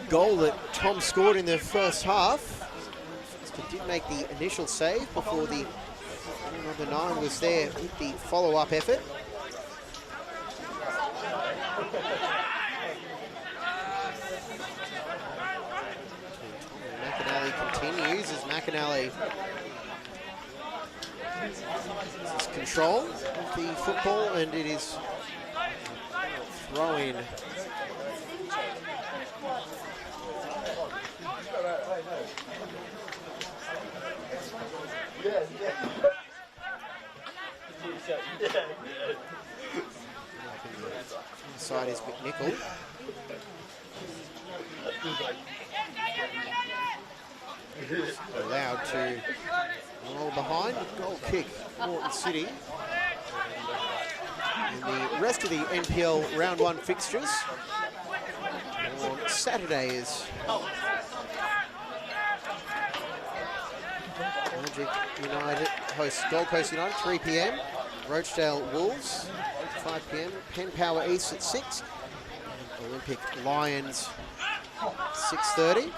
goal that Tom scored in the first half. Foster did make the initial save before the number 9 was there with the follow-up effort. McAnally continues as McAnally has control of the football, and it is throw-in. Inside is McNichol. Allowed to roll behind. Goal kick, Moreton City. And the rest of the NPL round 1 fixtures on Saturday is Magic United hosts Gold Coast United 3 p.m. Rochdale Wolves 5 p.m. Penn Power East at 6. And Olympic Lions 6:30.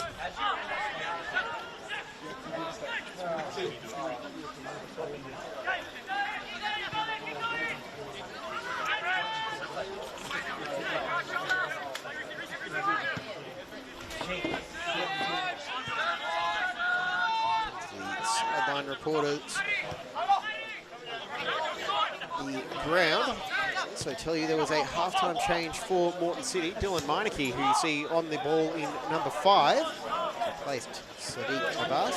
The sideline reporters, the ground. So tell you there was a halftime change for Moreton City. Dylan Meineke, who you see on the ball in number 5, replaced Sadiq Abbas.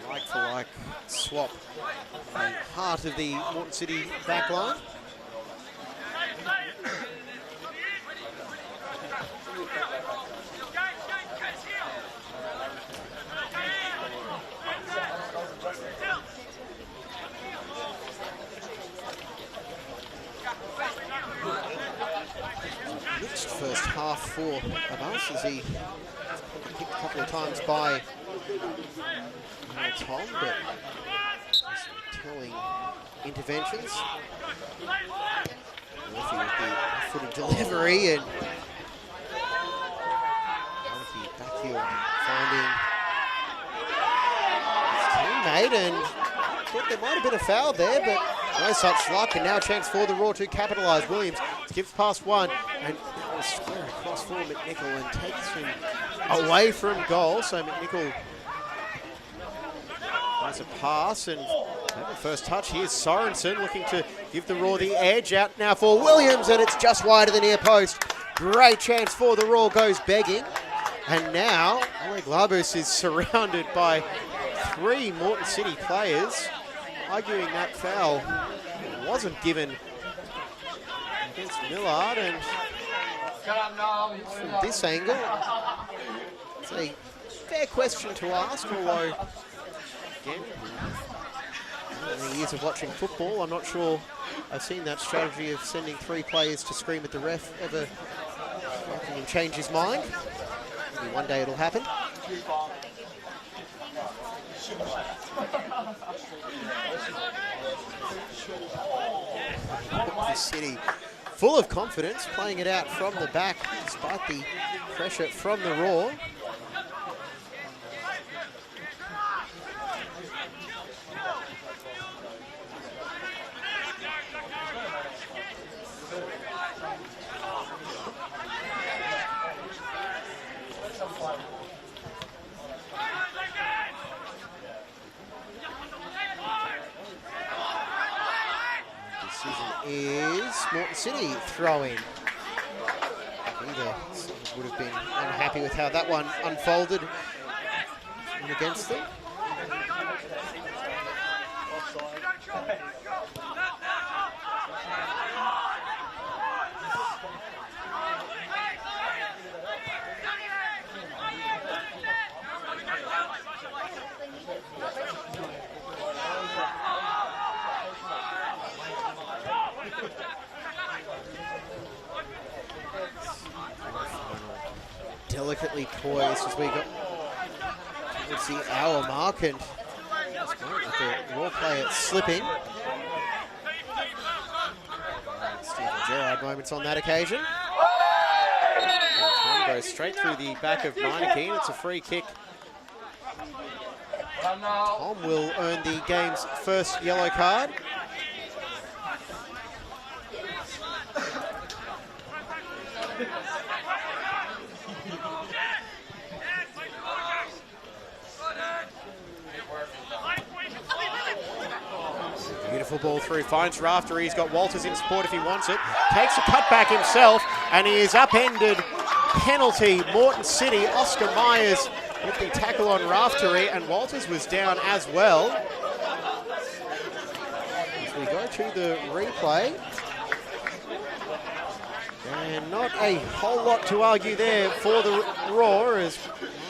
Like for like swap, the heart of the Moreton City backline. Mixed first half for Abbas as he kicked a couple of times by Tom, but some telling interventions. Murphy with the footed delivery, and Murphy back here finding his teammate, and thought there might have been a foul there, but no such luck, and now a chance for the Raw to capitalise. Williams skips past one and square across for McNichol and takes him away from goal. So McNichol has a pass, and the first touch. Here's Sorensen looking to give the Raw the edge. Out now for Williams, and it's just wide of the near post. Great chance for the Raw, goes begging. And now Oleg Labus is surrounded by 3 Moreton City players, arguing that foul wasn't given against Millard. And from this angle, it's a fair question to ask, although again, in the years of watching football, I'm not sure I've seen that strategy of sending 3 players to scream at the ref ever making him change his mind. Maybe one day it'll happen. The City full of confidence, playing it out from the back despite the pressure from the Raw. Is Moreton City throwing. Either would have been unhappy with how that one unfolded against them. delicately poised as we got towards the hour mark, and the raw player slipping. Stephen Gerrard moments on that occasion. And Tom goes straight through the back of Meineke. It's a free kick. Tom will earn the game's first yellow card. Beautiful ball through, finds Raftery. He's got Walters in support if he wants it. Takes a cutback himself, and he is upended. Penalty, Moreton City. Oscar Myers with the tackle on Raftery, and Walters was down as well. As we go to the replay. And not a whole lot to argue there for the Raw, as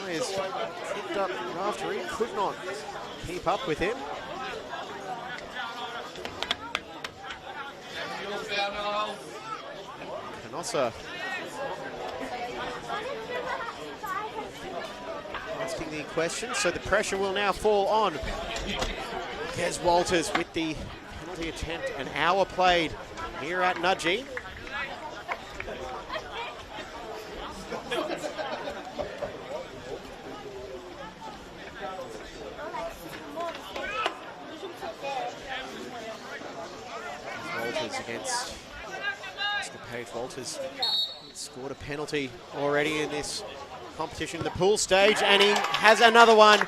Myers tripped up Raftery, could not keep up with him. Canossa asking the question, so the pressure will now fall on Kes Walters with the penalty attempt. An hour played here at Nudgee. Walters against Oscar Page. Walters scored a penalty already in this competition, the pool stage, and he has another one.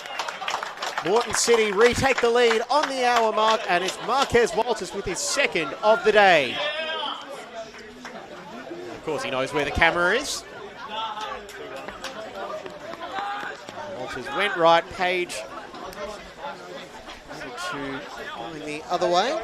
Moreton City retake the lead on the hour mark, and it's Marquez Walters with his second of the day. Of course, he knows where the camera is. Walters went right, Page to going the other way.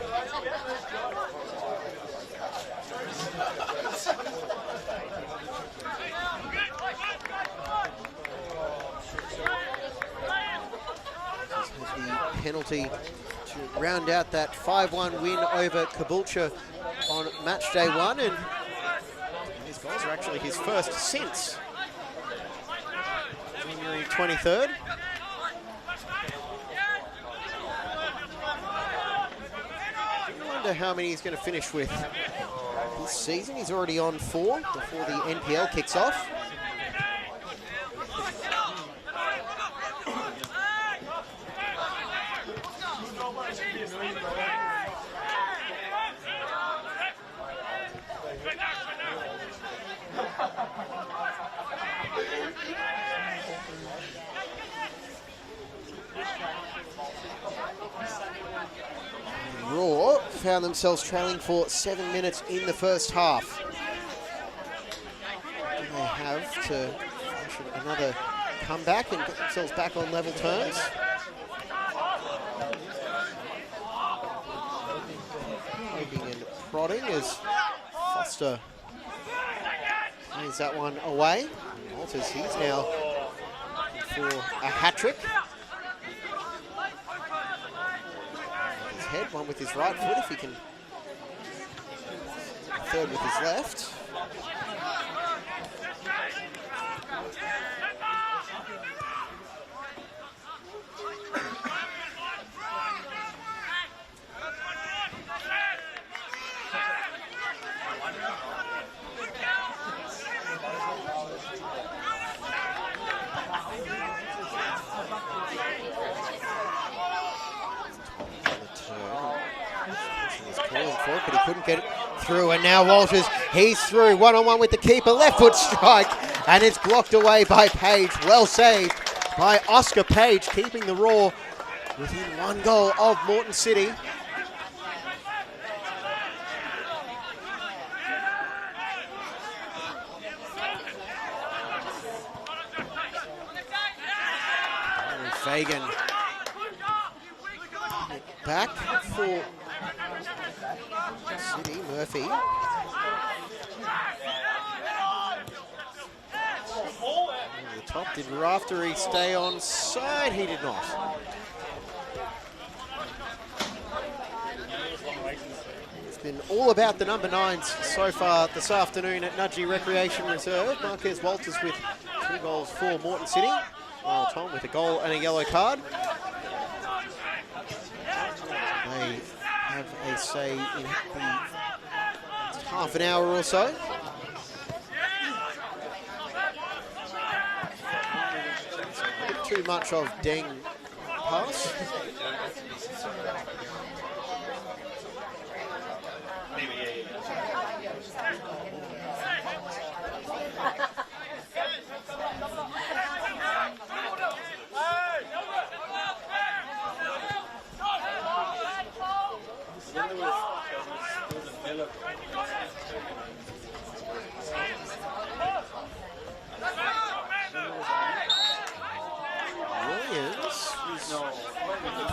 Penalty to round out that 5-1 win over Caboolture on match day 1, and these goals are actually his first since January 23rd. I wonder how many he's going to finish with this season. He's already on 4 before the NPL kicks off. Raw found themselves trailing for 7 minutes in the first half. And they have to fashion another comeback and get themselves back on level terms. Poking and prodding as Foster plays that one away. And Walters, he's now for a hat-trick. Head, one with his right foot if he can, third with his left. For it, but he couldn't get it through, and now Walters, he's through, one-on-one with the keeper, left foot strike, and it's blocked away by Page. Well saved by Oscar Page, keeping the Raw within 1 goal of Moreton City. Fagan back for City. Murphy. Over the top, did Raftery stay on side? He did not. It's been all about the number 9s so far this afternoon at Nudgee Recreation Reserve. Marquez Walters with 2 goals for Moreton City. Well, Tom with a goal and a yellow card. They have a say in the half an hour or so. A bit too much of Deng pass.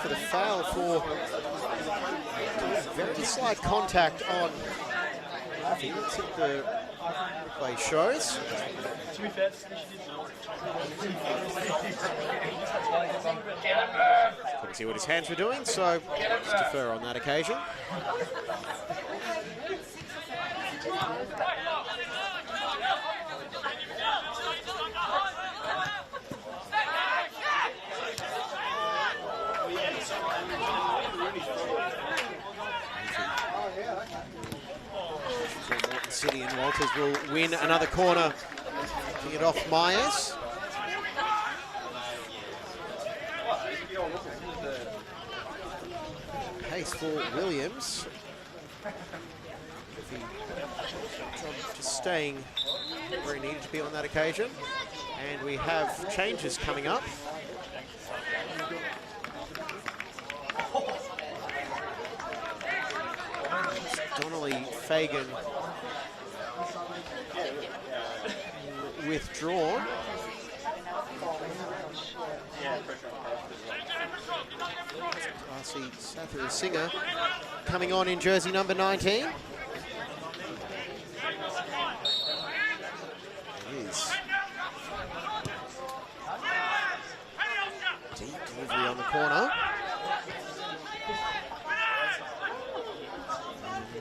For the foul for very slight contact on, I think that's what the play shows. Couldn't see what his hands were doing, so just defer on that occasion. City and Walters will win another corner, picking it off Myers. Pace for Williams. Just staying where he needed to be on that occasion. And we have changes coming up. Donnelly, Fagan withdrawn. I see Sathura Singer coming on in jersey number 19. It is. Deep delivery on the corner.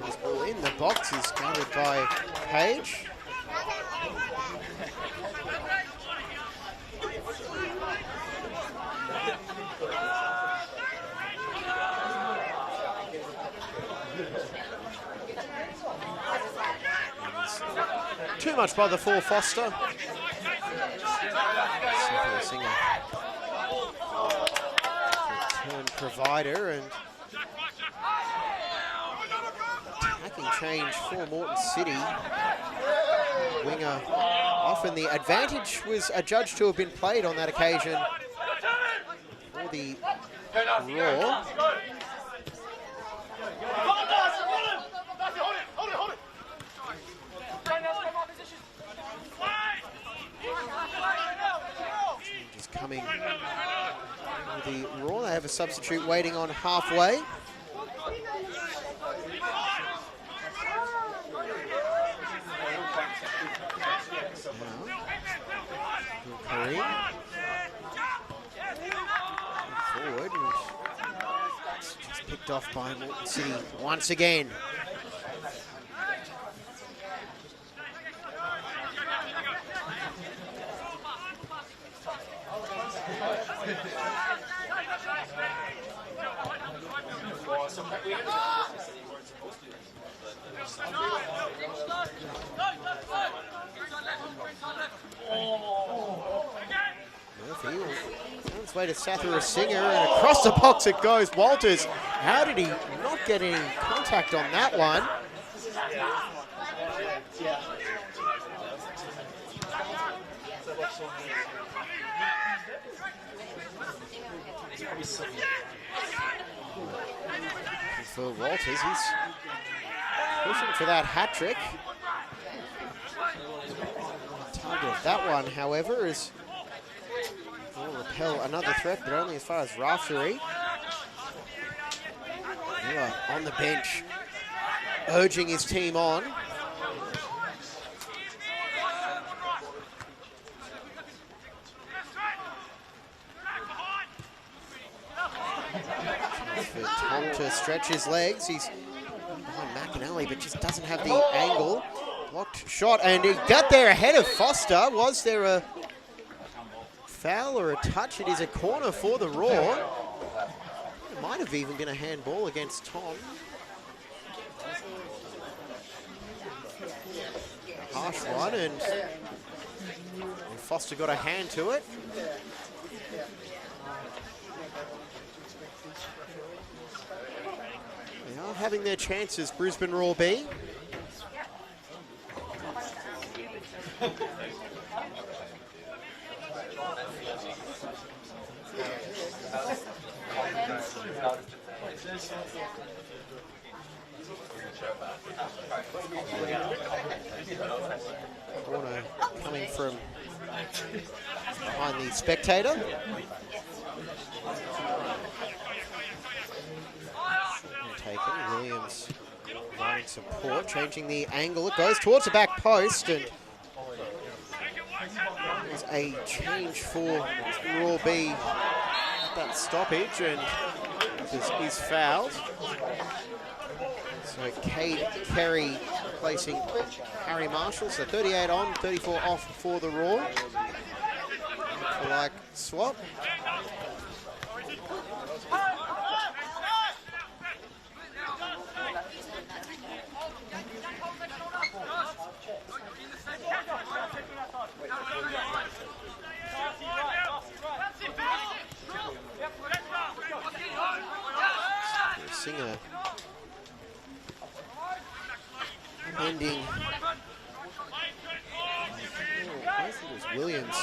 This ball in the box is gathered by Page. Too much bother for Foster. Singer, return provider and attacking change for Moreton City. Winger often the advantage was adjudged to have been played on that occasion for the Raw. Just coming with the Raw. They have a substitute waiting on halfway. Kareem. Forward. It's just picked off by Moreton City once again. Murphy on its way to Sathura Singer, and across the box it goes. Walters, how did he not get any contact on that one? For Walters, he's pushing for that hat-trick. Target of that one, however, is will repel another threat, but only as far as Raftery. Miller on the bench, urging his team on. For Tom to stretch his legs. He's behind McAnally, but just doesn't have the angle. Blocked shot, and he got there ahead of Foster. Was there a foul or a touch. It is a corner for the Raw. It might have even been a handball against Tom. A harsh one, and Foster got a hand to it. They are having their chances, Brisbane Raw B. Corner coming from behind the spectator. Taken, Williams providing support, changing the angle. It goes towards the back post, and there's a change for Raw B at that stoppage, and is fouled. So Cade Kerry replacing Harry Marshall. So 38 on, 34 off for the Raw. Like swap. Singer ending. I think it was Williams.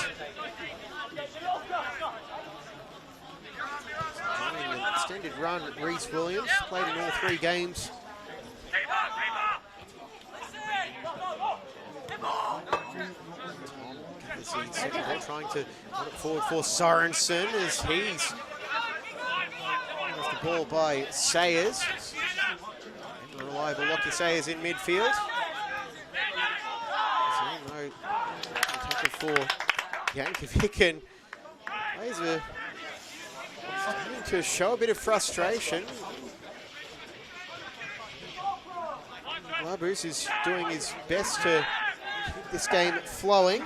During an extended run, Reese Williams played in all 3 games. Trying to put it forward for Sorensen as he's off the ball by Sayers. Reliable Lockie Sayers in midfield. So no tackle for Yankovic, and plays are starting to show a bit of frustration. Labus is doing his best to keep this game flowing.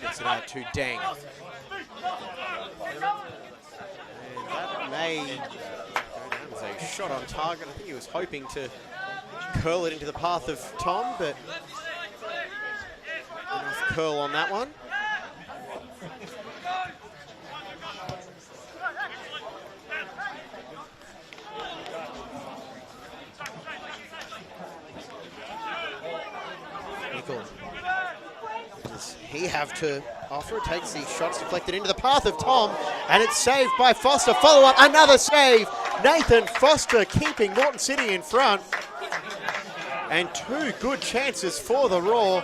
Gets it out to Deng. And that may go down as a shot on target. I think he was hoping to curl it into the path of Tom, but enough curl on that one. Nickel. Does he have to offer? Takes the shots deflected into the path of Tom, and it's saved by Foster. Follow up, another save. Nathan Foster keeping Moreton City in front. And 2 good chances for the Raw,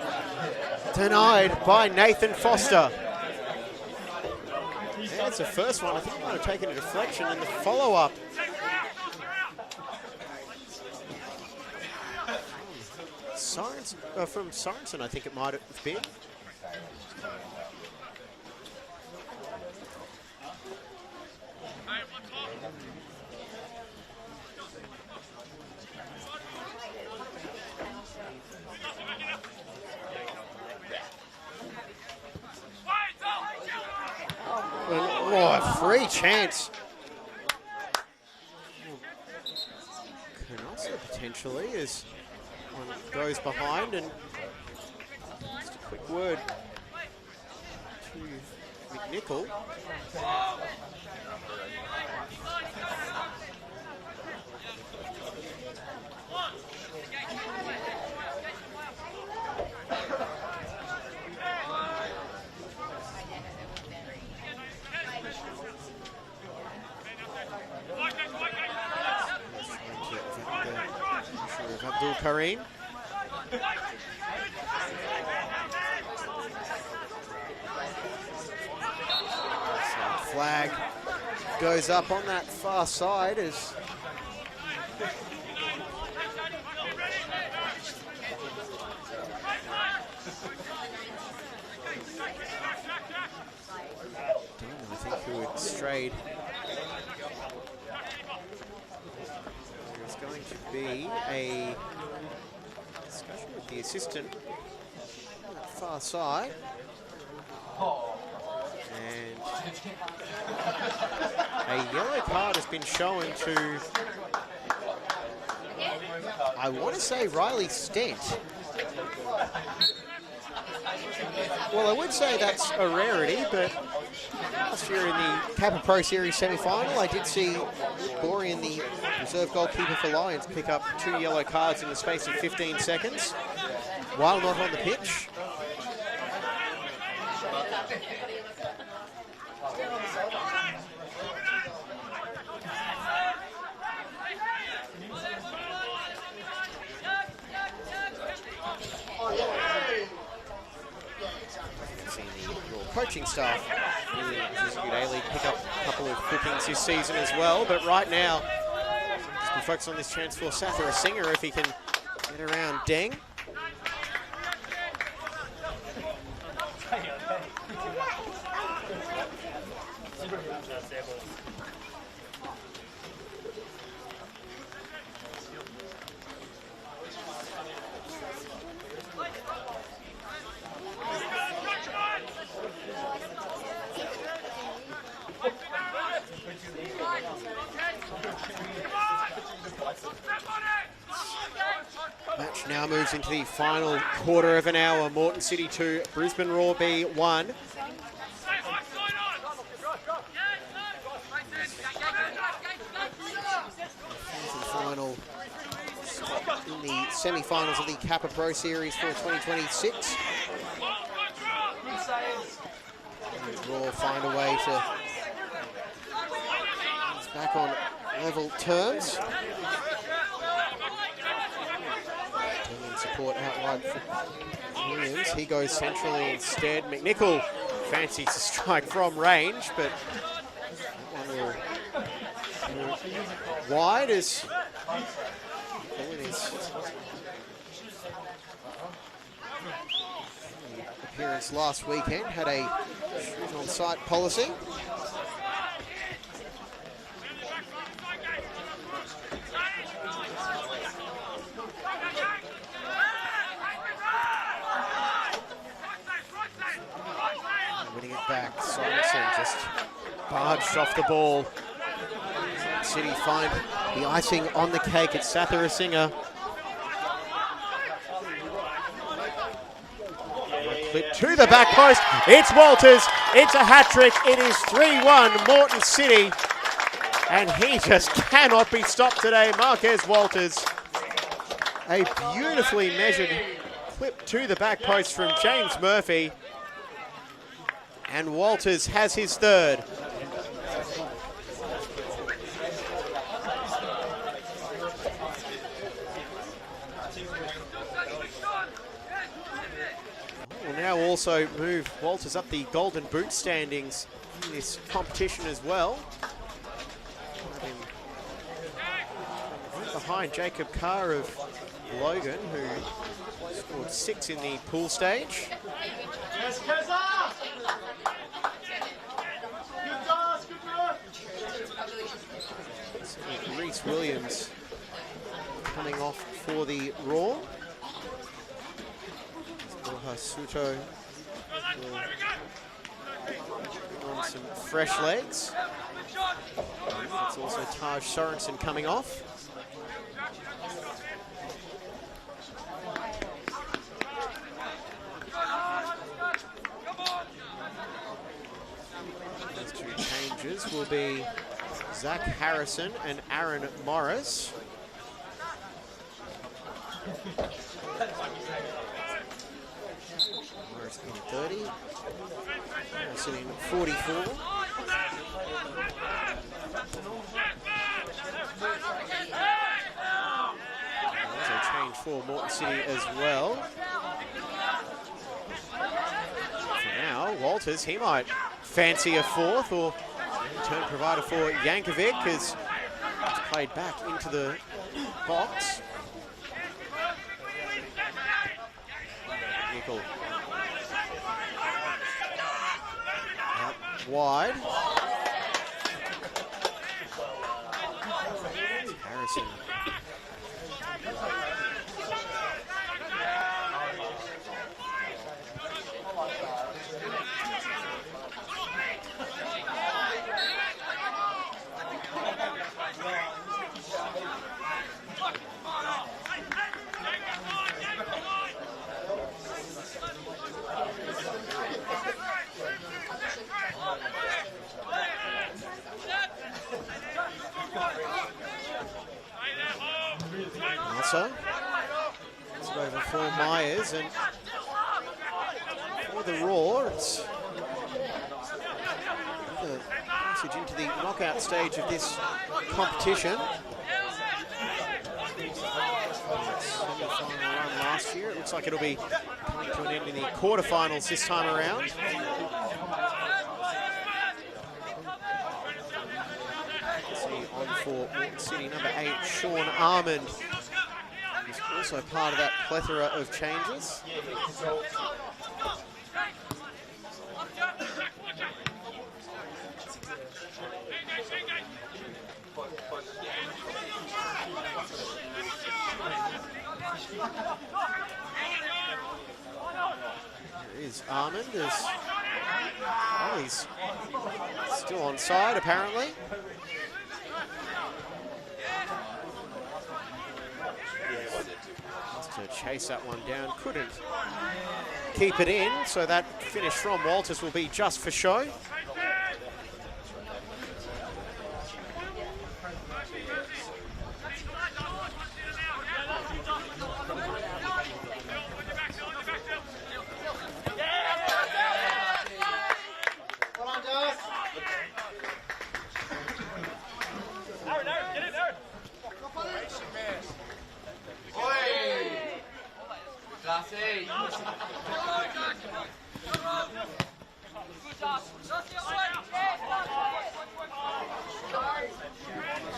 denied by Nathan Foster. That's the first one. I think he might have taken a deflection, and the follow-up. From Sorensen, I think it might have been. Oh, a free chance. Canossa potentially as one goes behind, and just a quick word to McNichol. Abdul Karim. Flag goes up on that far side as I think who had strayed to be a discussion with the assistant on the far side. And a yellow card has been shown to, I want to say, Riley Stent. Well, I would say that's a rarity, but last year in the Kappa Pro Series semi-final, I did see Gorian, the reserve goalkeeper for Lions, pick up 2 yellow cards in the space of 15 seconds while not on the pitch. Coaching staff in the A-League pick up a couple of bookings this season as well, but right now just be focused on this chance for Sather Singer if he can get around Deng. Match now moves into the final quarter of an hour. Moreton City 2, Brisbane Roar B 1. Final in the semi-finals of the Kappa Pro Series for 2026. Roar find a way to it's back on level terms. Support out wide for Williams. He goes centrally instead. McNichol fancies a strike from range, but that one will wide as his appearance last weekend had a shoot on sight policy. Back, Sorensen just barged off the ball. City find the icing on the cake. It's Sather Singer. Clip to the back post. It's Walters. It's a hat trick. It is 3-1 Moreton City. And he just cannot be stopped today. Marquez Walters. A beautifully measured clip to the back post from James Murphy. And Walters has his third. We'll now also move Walters up the Golden Boot standings in this competition as well. Behind Jacob Carr of Logan, who scored 6 in the pool stage. Reece Williams coming off for the Roar. Suto on some fresh legs. It's also Taj Sorensen coming off. These 2 changes will be Zach Harrison and Aaron Morris. Morris in 30. Harrison in 44. There's a change for Moreton City as well. For now, Walters, he might fancy a 4th or turn provider for Yankovic as it's played back into the box. Nickel out wide. Harrison answer. It's over for Myers, and for the Raw, it's the passage into the knockout stage of this competition. Semi-final run last year. It looks like it'll be coming to an end in the quarterfinals this time around. See on for Moreton City, number 8, Sean Armand. He's also part of that plethora of changes. There is Armand. Oh, he's still on side, apparently. To chase that one down, couldn't keep it in, so that finish from Walters will be just for show.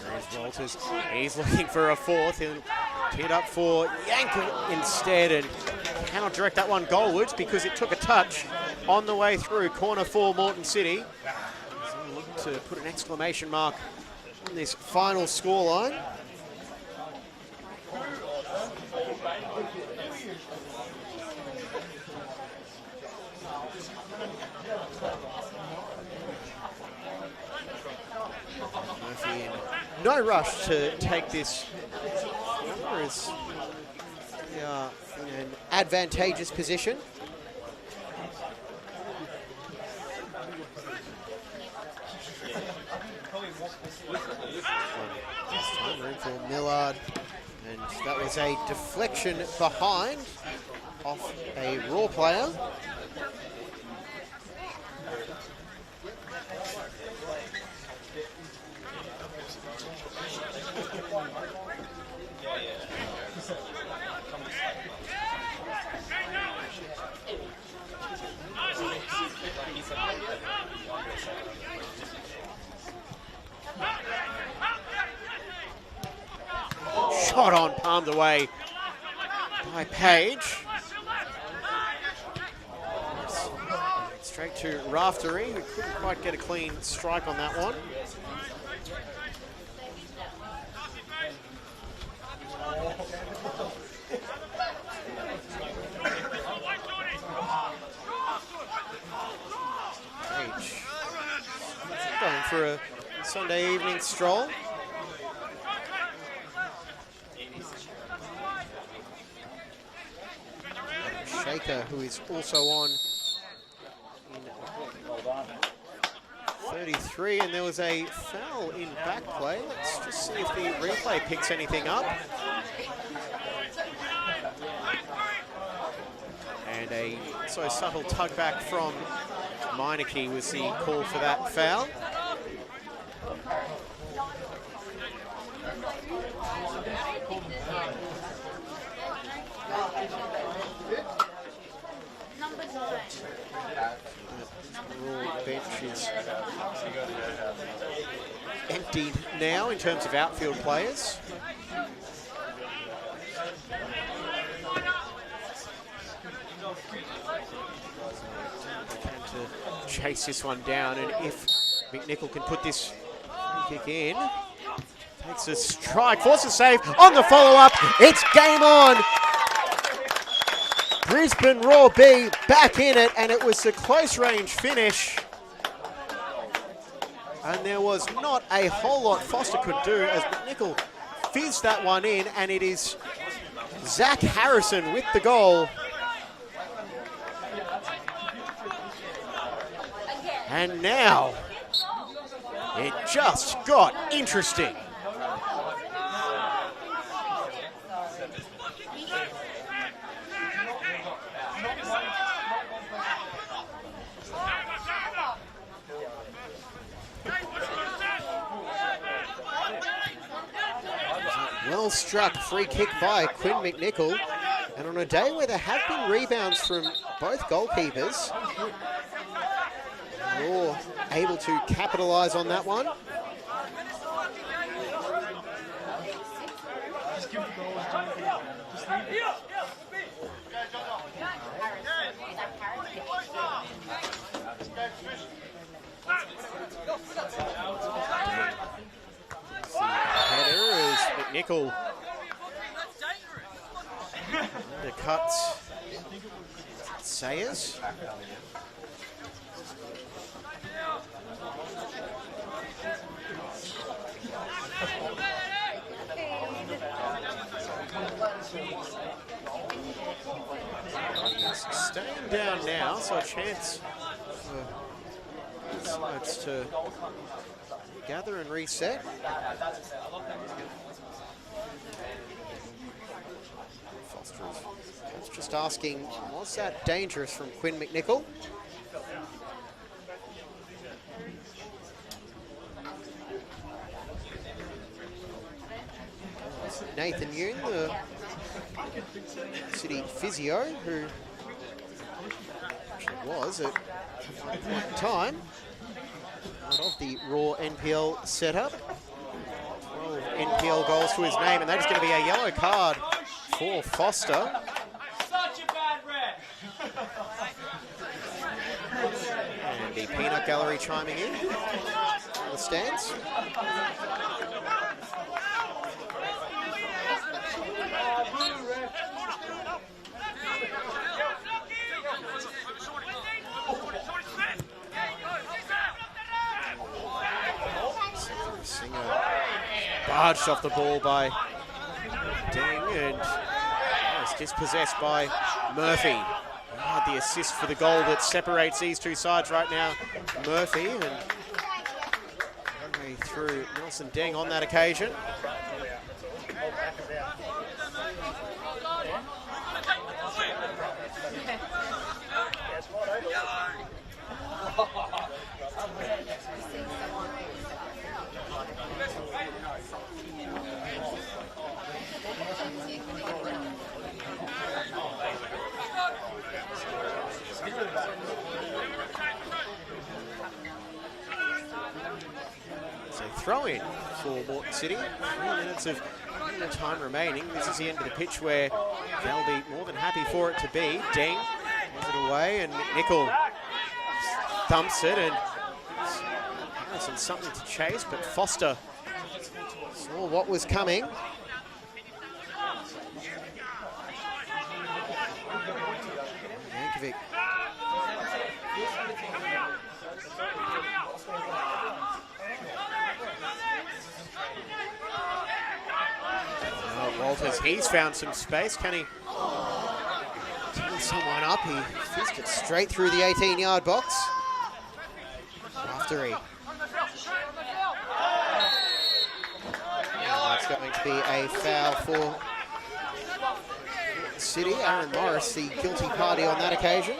There's Walters. He's looking for a fourth. He'll tee it up for Yankel instead, and cannot direct that one goalwards because it took a touch on the way through. Corner for Moreton City. So we'll look to put an exclamation mark on this final scoreline. Murphy in no rush to take this corner, as they are in an advantageous position. This time room for Millard, and that was a deflection behind off a Raw player. Shot on, palmed away by Page. Straight to Raftery, who couldn't quite get a clean strike on that one. Page going for a Sunday evening stroll. Shaker, who is also on in 33, and there was a foul in back play. Let's just see if the replay picks anything up. And a so subtle tug back from Meineke was the call for that foul. Raw bench is emptied now in terms of outfield players. To chase this one down, and if McNichol can put this kick in, takes a strike, forces a save on the follow-up. It's game on. Brisbane Raw B back in it, and it was a close range finish. And there was not a whole lot Foster could do as McNichol fizzed that one in, and it is Zach Harrison with the goal. And now it just got interesting. Well struck free kick by Quinn McNichol. And on a day where there have been rebounds from both goalkeepers, Raw able to capitalise on that one. Header is McNichol undercuts Sayers. He's staying down now, so a chance for sides to gather and reset. Foster's just asking, was that dangerous from Quinn McNichol? Nathan Yoon, the City physio, who actually was at one point in time part of the Raw NPL setup. 12 NPL goals to his name, and that is going to be a yellow card for Foster. Such a bad red. And the peanut gallery chiming in on the stands. Barged off the ball by Deng, and it's dispossessed by Murphy. Had the assist for the goal that separates these two sides right now. Murphy, and way through Nelson Deng on that occasion. Throw in for Moreton City. 3 minutes of time remaining. This is the end of the pitch where they'll be more than happy for it to be. Deng gives it away, and McNichol thumps it, and Harrison something to chase, but Foster saw what was coming. Yankovic. Walters, he's found some space. Can he tee someone up? He fizzed it straight through the 18-yard box. After and that's going to be a foul for City. Aaron Morris, the guilty party on that occasion.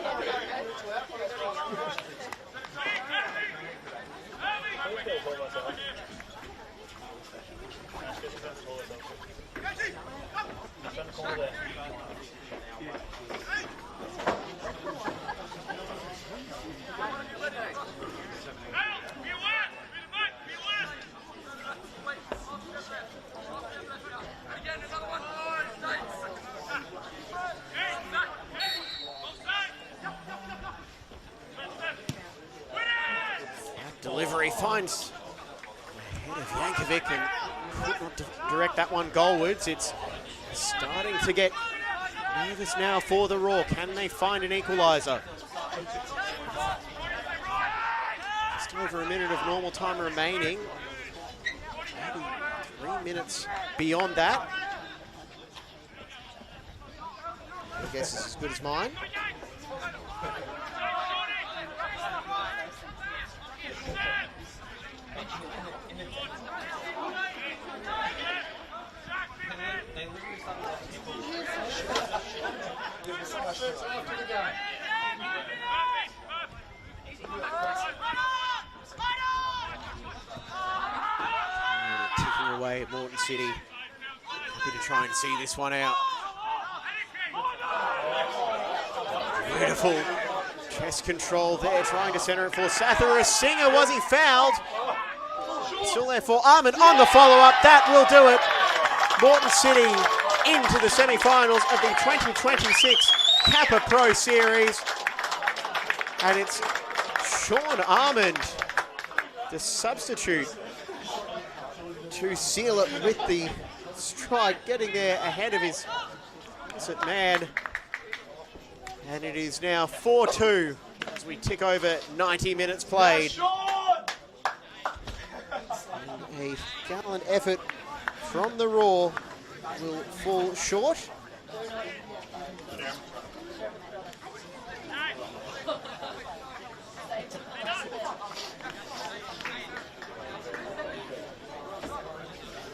Delivery finds the head of Yankovic and could not direct that one goalwards. It's starting to get nervous now for the Raw. Can they find an equaliser? Just over a minute of normal time remaining. Maybe 3 minutes beyond that. Your guess is as good as mine. Ticking away at Moreton City. Happy to try and see this one out. Beautiful chest control there, trying to centre it for Sathara Singer. Was he fouled? Still there for Armand on the follow-up. That will do it. Moreton City into the semi-finals of the 2026 Kappa Pro Series. And it's Sean Armand, the substitute, to seal it with the strike, getting there ahead of his man. And it is now 4-2 as we tick over 90 minutes played. And a gallant effort from the Raw will fall short.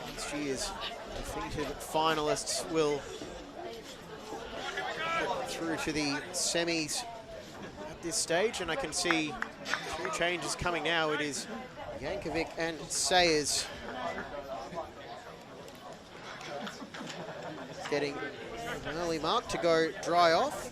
Next year's defeated finalists will through to the semis at this stage, and I can see two changes coming now. It is Yankovic and Sayers getting an early mark to go dry off.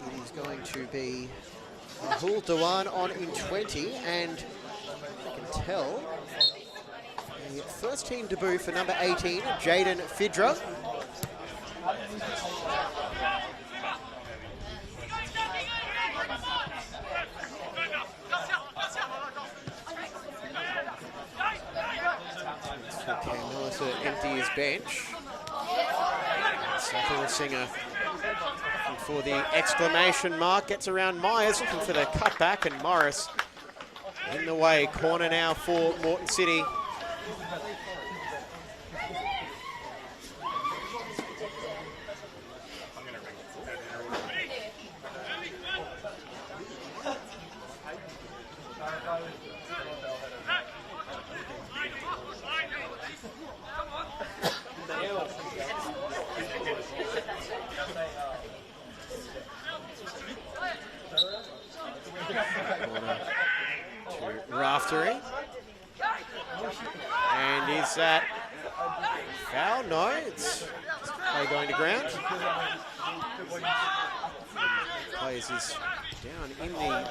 It is going to be Rahul Dewan on in 20, and I can tell the first team debut for number 18, Jaden Fidra. Okay, Melissa empty his bench. Sathara Singer for the exclamation mark, gets around Myers, looking for the cutback, and Morris in the way. Corner now for Moreton City. Raftery. And is that foul? No, it's play going to ground. Players is down in the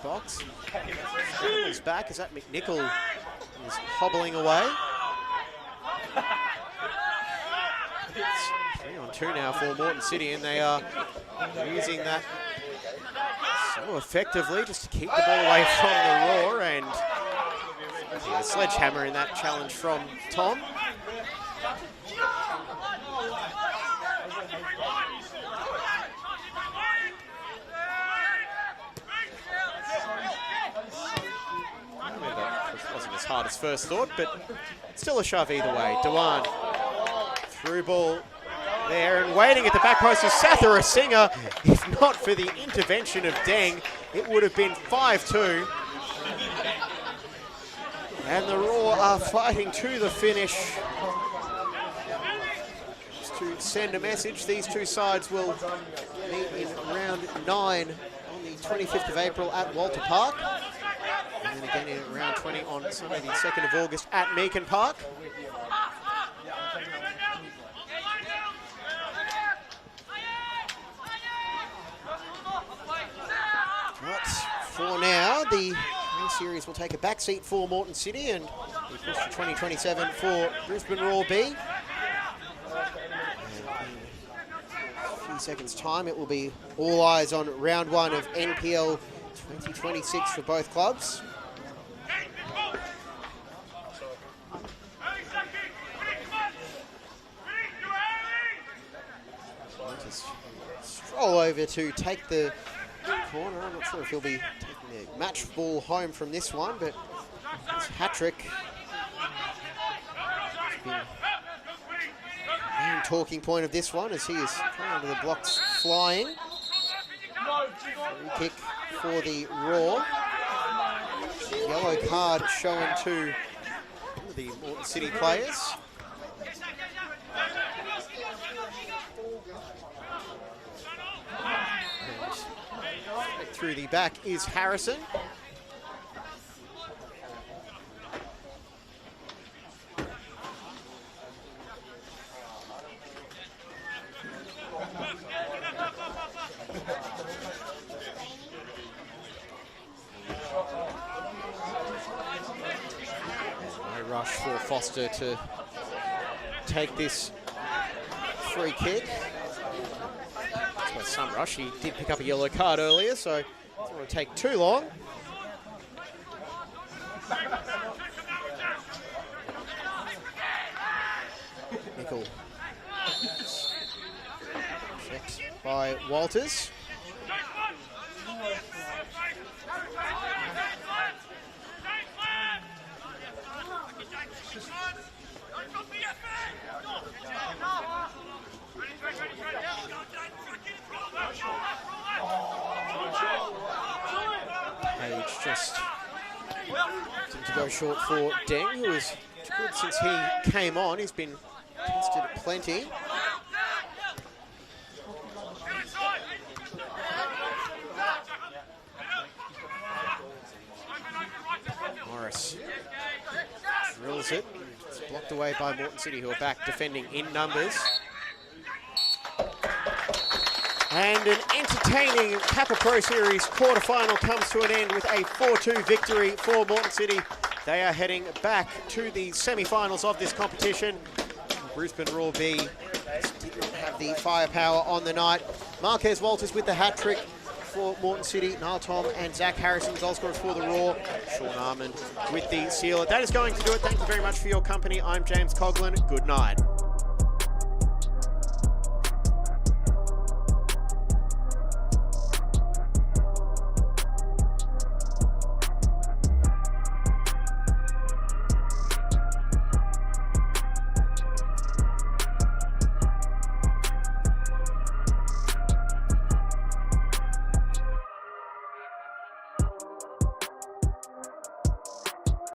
box. Scrambles back. Is that McNichol is hobbling away? It's 3-on-2 now for Moreton City, and they are using that so effectively just to keep the ball away from the Raw, and a sledgehammer in that challenge from Tom. It wasn't as hard as first thought, but still a shove either way. Dewan through ball there, and waiting at the back post is Sathara Singer. If not for the intervention of Deng, it would have been 5-2. And the Raw are fighting to the finish. Just to send a message, these two sides will meet in round 9 on the 25th of April at Walter Park. And then again in round 20 on Sunday the 2nd of August at Meakin Park. But for now, the series will take a backseat for Moreton City, and we push to 2027 for Brisbane Raw B. And in a few seconds' time, it will be all eyes on round 1 of NPL 2026 for both clubs. I'll just stroll over to take the corner. I'm not sure if he'll be taking the match ball home from this one, but his hat-trick has been the main talking point of this one, as he is coming under the blocks flying. Free kick for the Raw. Yellow card shown to the Moreton City players. through the back is Harrison. No rush for Foster to take this free kick. Well, some rush. He did pick up a yellow card earlier, so it doesn't want to take too long. Nickel. Checked by Walters. Page just to go short for Deng, who is good since he came on. He's been tested plenty. Morris drills it. It's blocked away by Moreton City, who are back defending in numbers. And an entertaining Kappa Pro Series quarterfinal comes to an end with a 4-2 victory for Moreton City. They are heading back to the semi-finals of this competition. Brisbane Raw B did not have the firepower on the night. Marquez Walters with the hat-trick for Moreton City. Niall Tom and Zach Harrison, goal scorers for the Raw. Sean Armand with the sealer. That is going to do it. Thank you very much for your company. I'm James Coughlin. Good night.